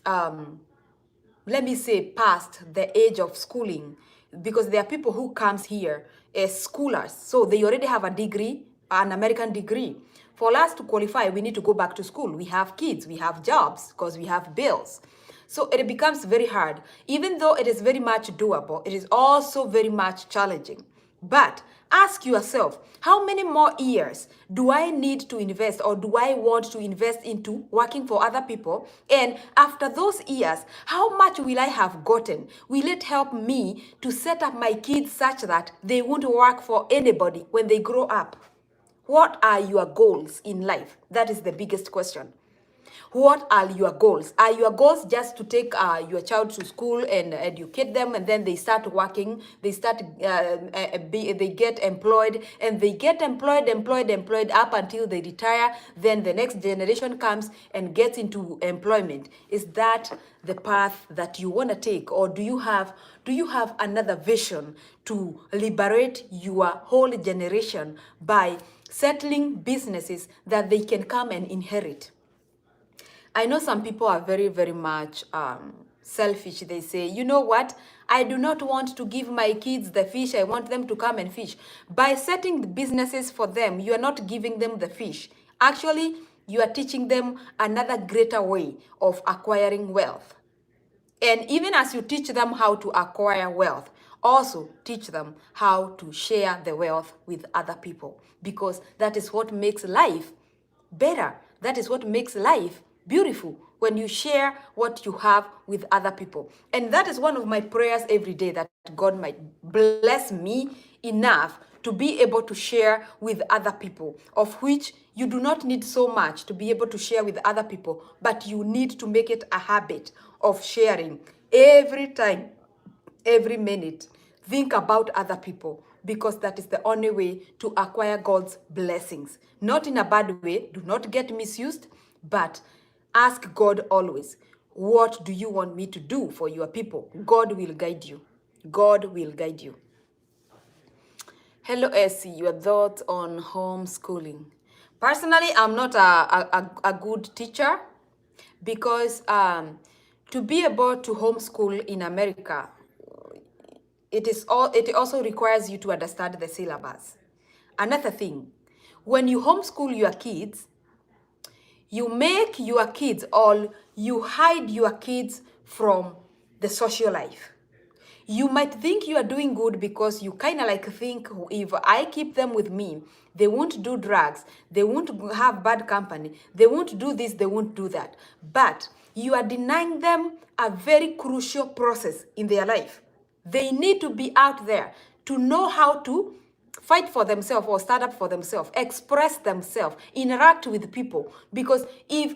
A: let me say, past the age of schooling, because there are people who comes here as schoolers, so they already have a degree, an American degree. For us to qualify, we need to go back to school. We have kids, we have jobs, because we have bills. So it becomes very hard. Even though it is very much doable, it is also very much challenging. But ask yourself, how many more years do I need to invest or do I want to invest into working for other people? And after those years, how much will I have gotten? Will it help me to set up my kids such that they won't work for anybody when they grow up? What are your goals in life? That is the biggest question. What are your goals? Are your goals just to take your child to school and educate them, and then they start working, they start, they get employed, and they get employed up until they retire, then the next generation comes and gets into employment? Is that the path that you want to take, or do you have another vision to liberate your whole generation by settling businesses that they can come and inherit? I know some people are very, very much selfish. They say, you know what? I do not want to give my kids the fish. I want them to come and fish. By setting the businesses for them, you are not giving them the fish. Actually, you are teaching them another greater way of acquiring wealth. And even as you teach them how to acquire wealth, also teach them how to share the wealth with other people, because that is what makes life better. That is what makes life beautiful, when you share what you have with other people. And that is one of my prayers every day, that God might bless me enough to be able to share with other people, of which you do not need so much to be able to share with other people, but you need to make it a habit of sharing every time, every minute. Think about other people, because that is the only way to acquire God's blessings. Not in a bad way, do not get misused, but ask God always, what do you want me to do for your people? God will guide you. God will guide you. Hello, Essie. Your thoughts on homeschooling? Personally, I'm not a good teacher, because to be able to homeschool in America, it also requires you to understand the syllabus. Another thing, when you homeschool your kids, you make your kids, or you hide your kids from the social life. You might think you are doing good, because you kind of like think, if I keep them with me, they won't do drugs, they won't have bad company, they won't do this, they won't do that. But you are denying them a very crucial process in their life. They need to be out there to know how to fight for themselves or stand up for themselves, express themselves, interact with people. Because if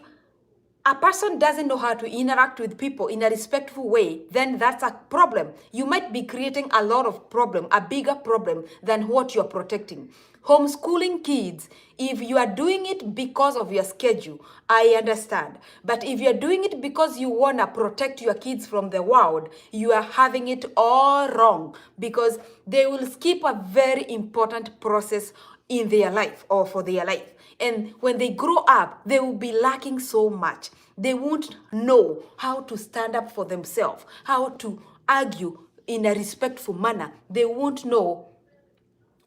A: a person doesn't know how to interact with people in a respectful way, then that's a problem. You might be creating a lot of problem, a bigger problem than what you're protecting. Homeschooling kids, if you are doing it because of your schedule, I understand. But if you're doing it because you want to protect your kids from the world, you are having it all wrong, because they will skip a very important process in their life, or for their life. And when they grow up, they will be lacking so much. They won't know how to stand up for themselves, how to argue in a respectful manner. They won't know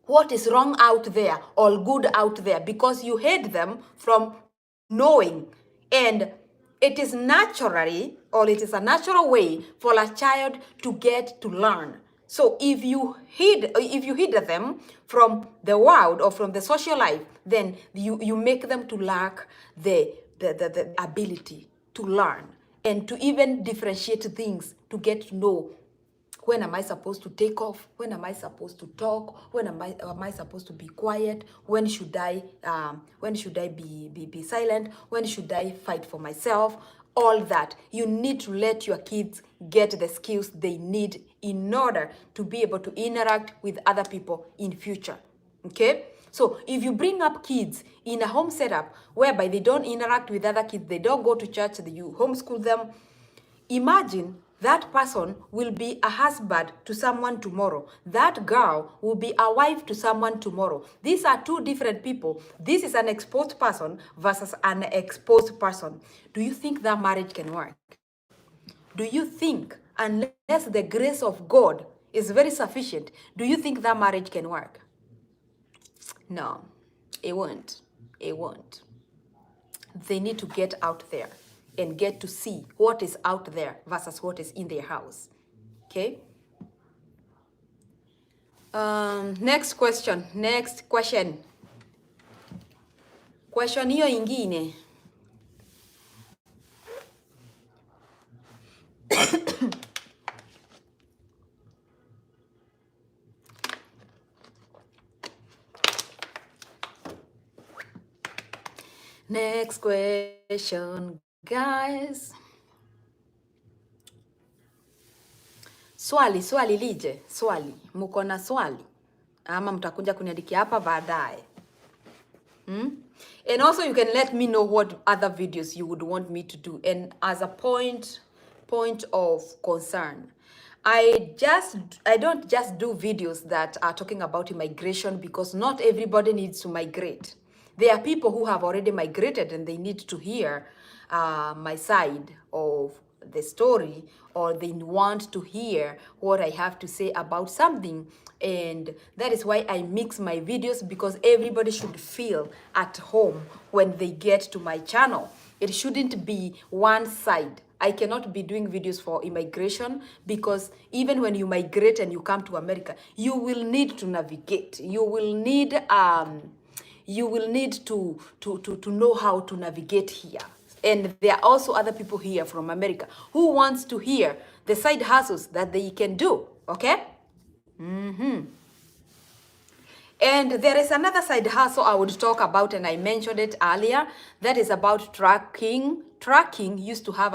A: what is wrong out there or good out there, because you hate them from knowing. And it is naturally, or it is a natural way for a child to get to learn. So if you hid them from the world or from the social life, then you make them to lack the ability to learn, and to even differentiate things, to get to know, when am I supposed to take off? When am I supposed to talk? When am I supposed to be quiet? When should I be silent? When should I fight for myself? All that. You need to let your kids get the skills they need in order to be able to interact with other people in future. Okay? So if you bring up kids in a home setup whereby they don't interact with other kids, they don't go to church, you homeschool them, imagine that person will be a husband to someone tomorrow. That girl will be a wife to someone tomorrow. These are two different people. This is an exposed person versus an exposed person. Do you think that marriage can work? Do you think, unless the grace of God is very sufficient, do you think that marriage can work? No, it won't. It won't. They need to get out there and get to see what is out there versus what is in their house. Okay? Next question. Question hiyo ingine. Next question, guys. Swali lije. Muko na swali? Ama mtakuja kuniandikia hapa baadaye. And also you can let me know what other videos you would want me to do. And as a point of concern, I don't just do videos that are talking about immigration, because not everybody needs to migrate. There are people who have already migrated and they need to hear my side of the story, or they want to hear what I have to say about something. And that is why I mix my videos, because everybody should feel at home when they get to my channel. It shouldn't be one side. I cannot be doing videos for immigration, because even when you migrate and you come to America, you will need to navigate. You will need to know how to navigate here. And there are also other people here from America who wants to hear the side hustles that they can do, okay? And there is another side hustle I would talk about, and I mentioned it earlier. That is about tracking. Tracking used to have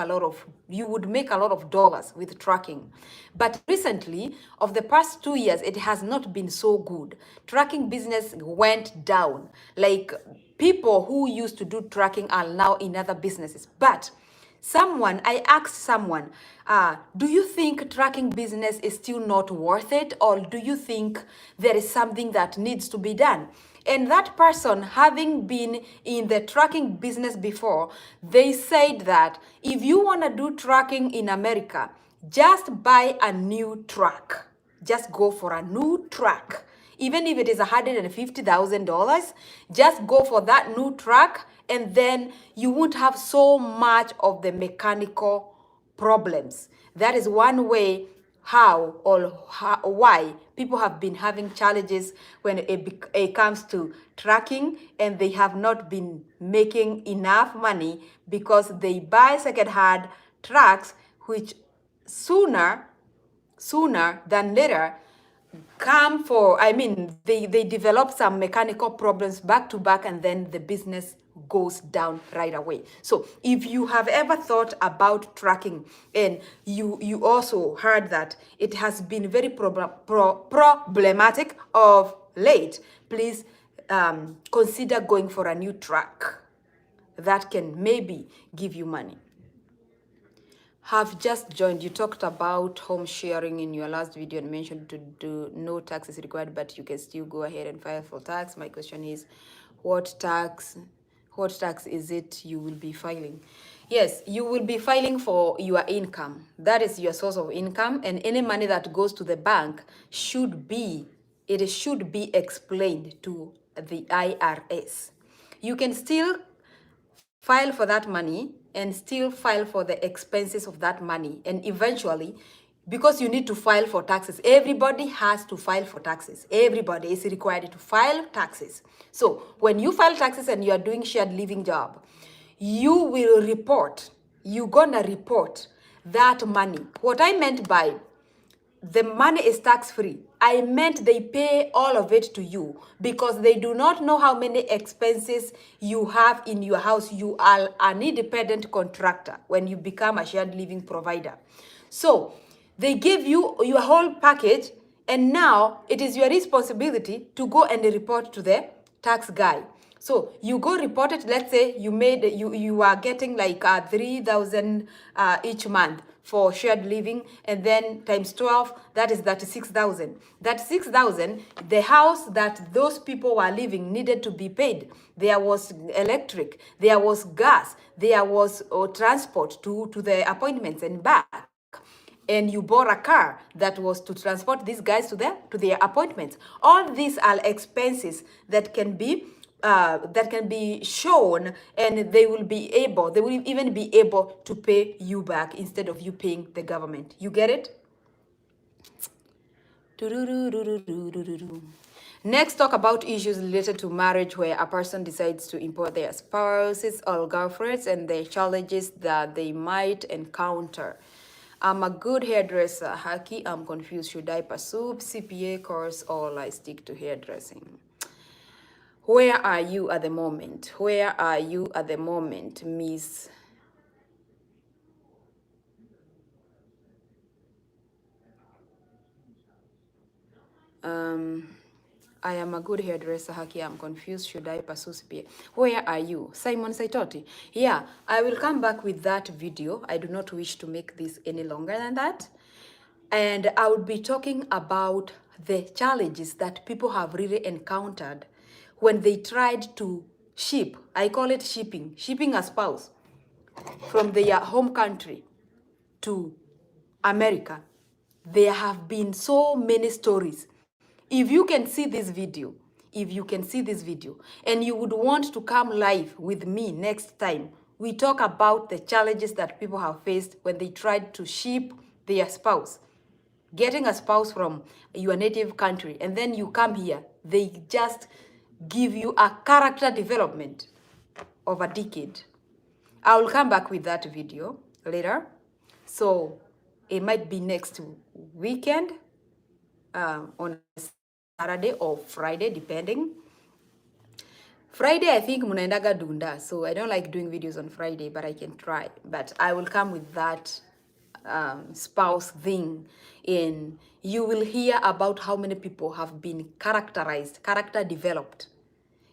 A: you would make a lot of dollars with tracking. But recently, of the past 2 years, it has not been so good. Tracking business went down. Like, people who used to do tracking are now in other businesses. But I asked someone, do you think tracking business is still not worth it? Or do you think there is something that needs to be done? And that person, having been in the tracking business before, they said that if you want to do tracking in America, just buy a new truck. Just go for a new truck. Even if it is $150,000, just go for that new truck, and then you won't have so much of the mechanical problems. That is one way why people have been having challenges when it comes to tracking, and they have not been making enough money because they buy second-hand trucks, which sooner than later they develop some mechanical problems back to back, and then the business goes down right away. So if you have ever thought about tracking, and you also heard that it has been very problematic of late, please consider going for a new truck that can maybe give you money. Have just joined. You talked about home sharing in your last video and mentioned to do no tax is required, but you can still go ahead and file for tax. My question is, what tax is it you will be filing? Yes, you will be filing for your income. That is your source of income, and any money that goes to the bank should be explained to the IRS. You can still file for that money and still file for the expenses of that money. And eventually, because you need to file for taxes, everybody has to file for taxes. Everybody is required to file taxes. So when you file taxes and you are doing shared living job, you're gonna report that money. What I meant by the money is tax-free, I meant they pay all of it to you, because they do not know how many expenses you have in your house. You are an independent contractor when you become a shared living provider. So they give you your whole package, and now it is your responsibility to go and report to the tax guy. So you go report it. Let's say you are getting like 3,000 each month for shared living, and then times 12, that is 36,000. That 6,000, the house that those people were living needed to be paid. There was electric, there was gas, there was transport to the appointments and back. And you bought a car that was to transport these guys to their appointments. All these are expenses that can be shown, and they will even be able to pay you back instead of you paying the government. You get it? Next, talk about issues related to marriage, where a person decides to import their spouses or girlfriends and the challenges that they might encounter. I'm a good hairdresser, Haki. I'm confused. Should I pursue CPA course or I stick to hairdressing? Where are you at the moment? Where are you at the moment, Miss? I am a good hairdresser, Haki. I'm confused. Should I pursue CPA? Where are you? Simon Saitoti. Yeah, I will come back with that video. I do not wish to make this any longer than that. And I will be talking about the challenges that people have really encountered when they tried to ship. I call it shipping a spouse from their home country to America. There have been so many stories. If you can see this video, and you would want to come live with me next time we talk about the challenges that people have faced when they tried to ship their spouse. Getting a spouse from your native country, and then you come here, they just give you a character development of a decade. I will come back with that video later. So it might be next weekend, on Saturday or Friday, depending. Friday, I think munaendaga dunda, so I don't like doing videos on Friday, but I can try. But I will come with that spouse thing, and you will hear about how many people have been characterized, character developed.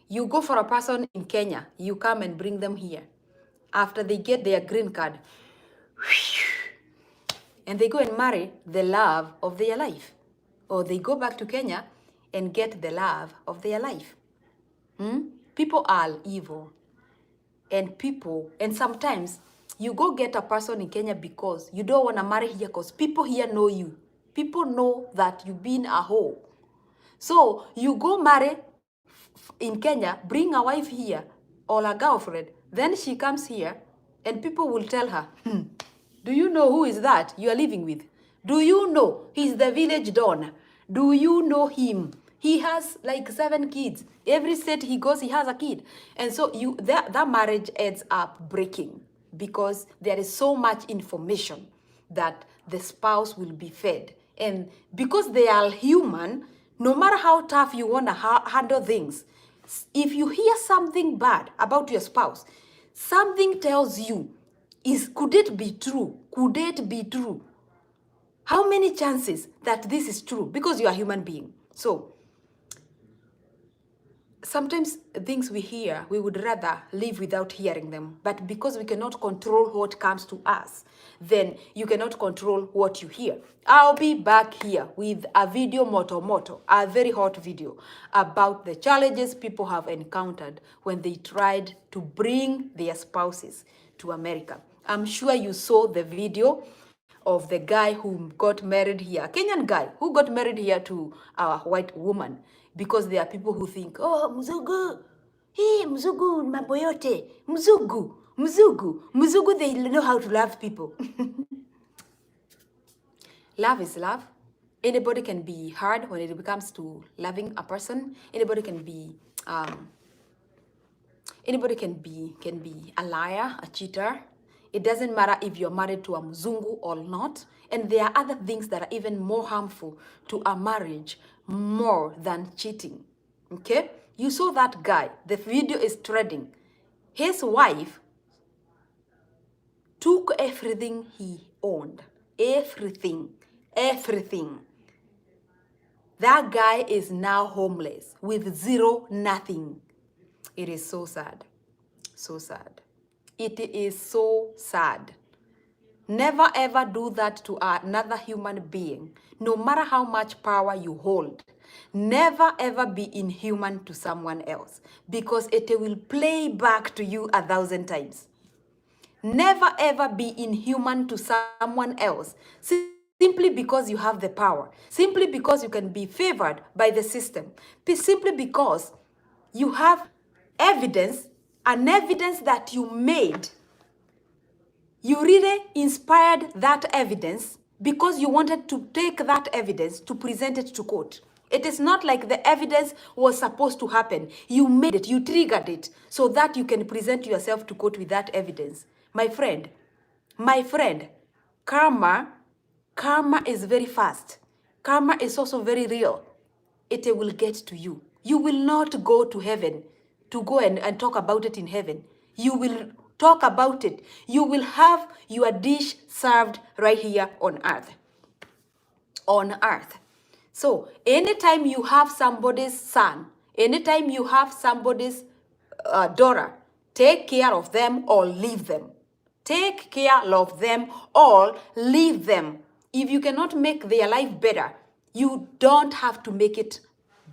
A: You go for a person in Kenya, you come and bring them here. After they get their green card, and they go and marry the love of their life. Or they go back to Kenya and get the love of their life. People are evil. And sometimes you go get a person in Kenya because you don't want to marry here because people here know you. People know that you've been a hoe. So you go marry in Kenya, bring a wife here or a girlfriend, then she comes here and people will tell her, do you know who is that you are living with? Do you know he's the village don? Do you know him? He has like 7 kids. Every state he goes, he has a kid. And so that marriage ends up breaking because there is so much information that the spouse will be fed. And because they are human, no matter how tough you want to handle things, if you hear something bad about your spouse, something tells you, could it be true? Could it be true? How many chances that this is true? Because you are a human being. So sometimes things we hear, we would rather live without hearing them. But because we cannot control what comes to us, then you cannot control what you hear. I'll be back here with a video moto, a very hot video about the challenges people have encountered when they tried to bring their spouses to America. I'm sure you saw the video of the guy who got married here, a Kenyan guy who got married here to a white woman, because there are people who think, oh, mzungu, hey, mzungu, mambo yote, mzungu, they know how to love people. Love is love. Anybody can be hard when it comes to loving a person. Anybody can be a liar, a cheater. It doesn't matter if you're married to a mzungu or not. And there are other things that are even more harmful to a marriage more than cheating. Okay? You saw that guy. The video is trending. His wife took everything he owned. Everything. That guy is now homeless with zero, nothing. It is so sad. So sad. It is so sad. Never ever do that to another human being, no matter how much power you hold. Never ever be inhuman to someone else, because it will play back to you 1,000 times. Never ever be inhuman to someone else simply because you have the power, simply because you can be favored by the system, simply because you have evidence, an evidence that you made. You really inspired that evidence because you wanted to take that evidence to present it to court. It is not like the evidence was supposed to happen. You made it, you triggered it so that you can present yourself to court with that evidence. My friend, karma is very fast. Karma is also very real. It will get to you. You will not go to heaven to go and talk about it in heaven. You will talk about it. You will have your dish served right here on earth. On earth. So anytime you have somebody's son, anytime you have somebody's daughter, take care of them or leave them. Take care of them or leave them. If you cannot make their life better, you don't have to make it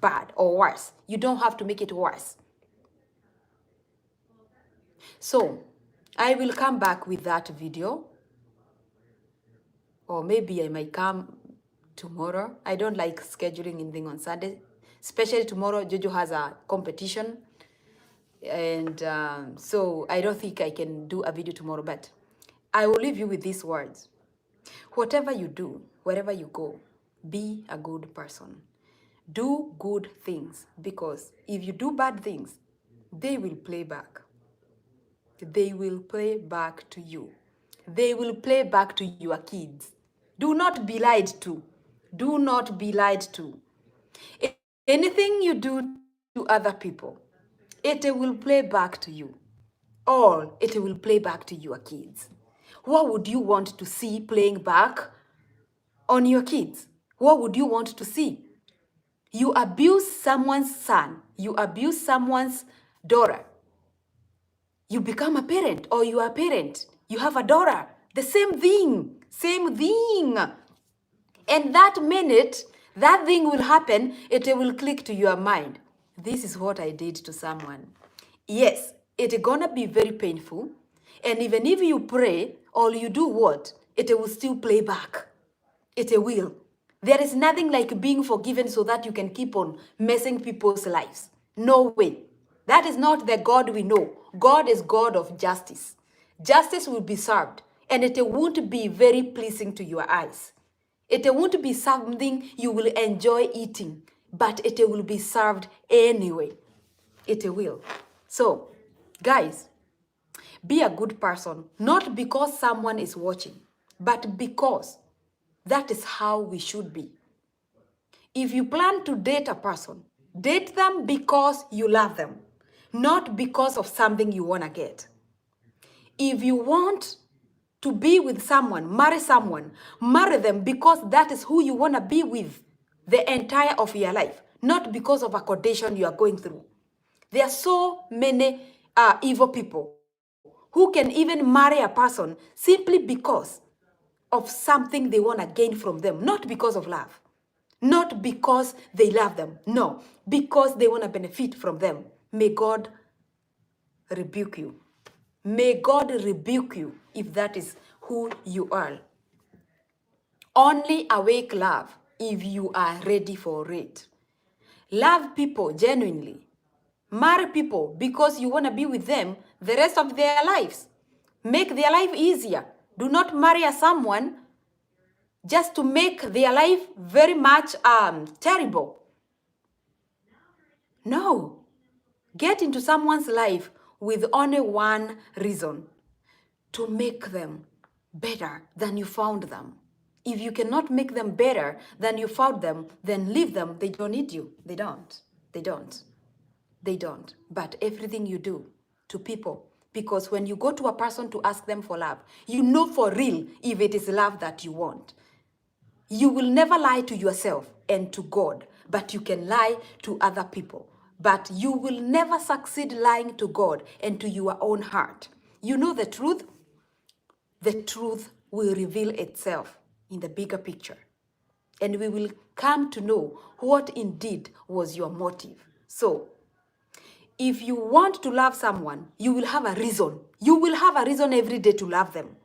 A: bad or worse. You don't have to make it worse. So I will come back with that video, or maybe I might come tomorrow. I don't like scheduling anything on Sunday, especially tomorrow. Jojo has a competition. And so I don't think I can do a video tomorrow, but I will leave you with these words. Whatever you do, wherever you go, be a good person. Do good things, because if you do bad things, they will play back. They will play back to you. They will play back to your kids. Do not be lied to. Do not be lied to. Anything you do to other people, it will play back to you. Or it will play back to your kids. What would you want to see playing back on your kids? What would you want to see? You abuse someone's son, you abuse someone's daughter. You become a parent, or you are a parent, you have a daughter. The same thing, same thing. And that minute, that thing will happen, it will click to your mind. This is what I did to someone. Yes, it's gonna be very painful. And even if you pray or you do what, it will still play back. It will. There is nothing like being forgiven so that you can keep on messing people's lives. No way. That is not the God we know. God is God of justice. Justice will be served, and it won't be very pleasing to your eyes. It won't be something you will enjoy eating, but it will be served anyway. It will. So, guys, be a good person, not because someone is watching, but because that is how we should be. If you plan to date a person, date them because you love them, not because of something you want to get. If you want to be with someone, marry them because that is who you want to be with the entire of your life, not because of a condition you are going through. There are so many evil people who can even marry a person simply because of something they want to gain from them, not because of love, not because they love them, no, because they want to benefit from them. May God rebuke you. May God rebuke you if that is who you are. Only awake love if you are ready for it. Love people genuinely. Marry people because you want to be with them the rest of their lives. Make their life easier. Do not marry someone just to make their life very much terrible. No. Get into someone's life with only one reason: to make them better than you found them. If you cannot make them better than you found them, then leave them. They don't need you. They don't. They don't. They don't. But everything you do to people, because when you go to a person to ask them for love, you know for real if it is love that you want. You will never lie to yourself and to God, but you can lie to other people. But you will never succeed lying to God and to your own heart. You know the truth will reveal itself in the bigger picture. And we will come to know what indeed was your motive. So, if you want to love someone, you will have a reason. You will have a reason every day to love them.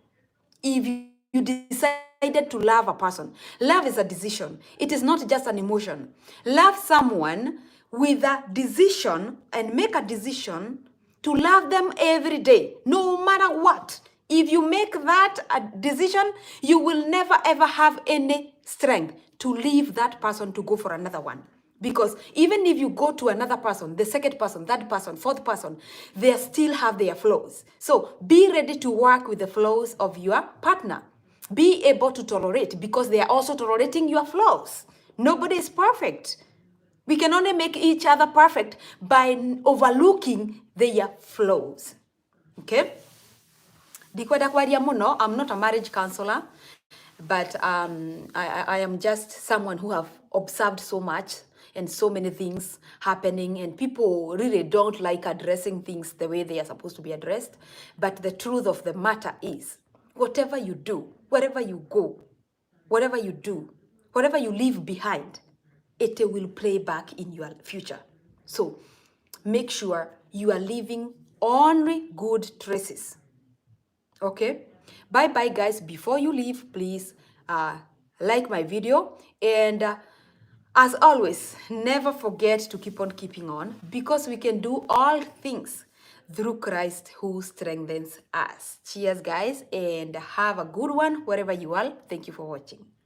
A: If you decided to love a person, love is a decision. It is not just an emotion. Love someone with a decision, and make a decision to love them every day, no matter what. If you make that a decision, you will never ever have any strength to leave that person to go for another one. Because even if you go to another person, the second person, third person, fourth person, they still have their flaws. So be ready to work with the flaws of your partner. Be able to tolerate, because they are also tolerating your flaws. Nobody is perfect. We can only make each other perfect by overlooking their flaws. Okay? I'm not a marriage counselor, but I am just someone who have observed so much and so many things happening, and people really don't like addressing things the way they are supposed to be addressed. But the truth of the matter is, whatever you do, wherever you go, whatever you do, whatever you leave behind, it will play back in your future. So make sure you are leaving only good traces. Okay, bye bye guys. Before you leave, please like my video, and as always, never forget to keep on keeping on, because we can do all things through Christ who strengthens us. Cheers, guys, and have a good one wherever you are. Thank you for watching.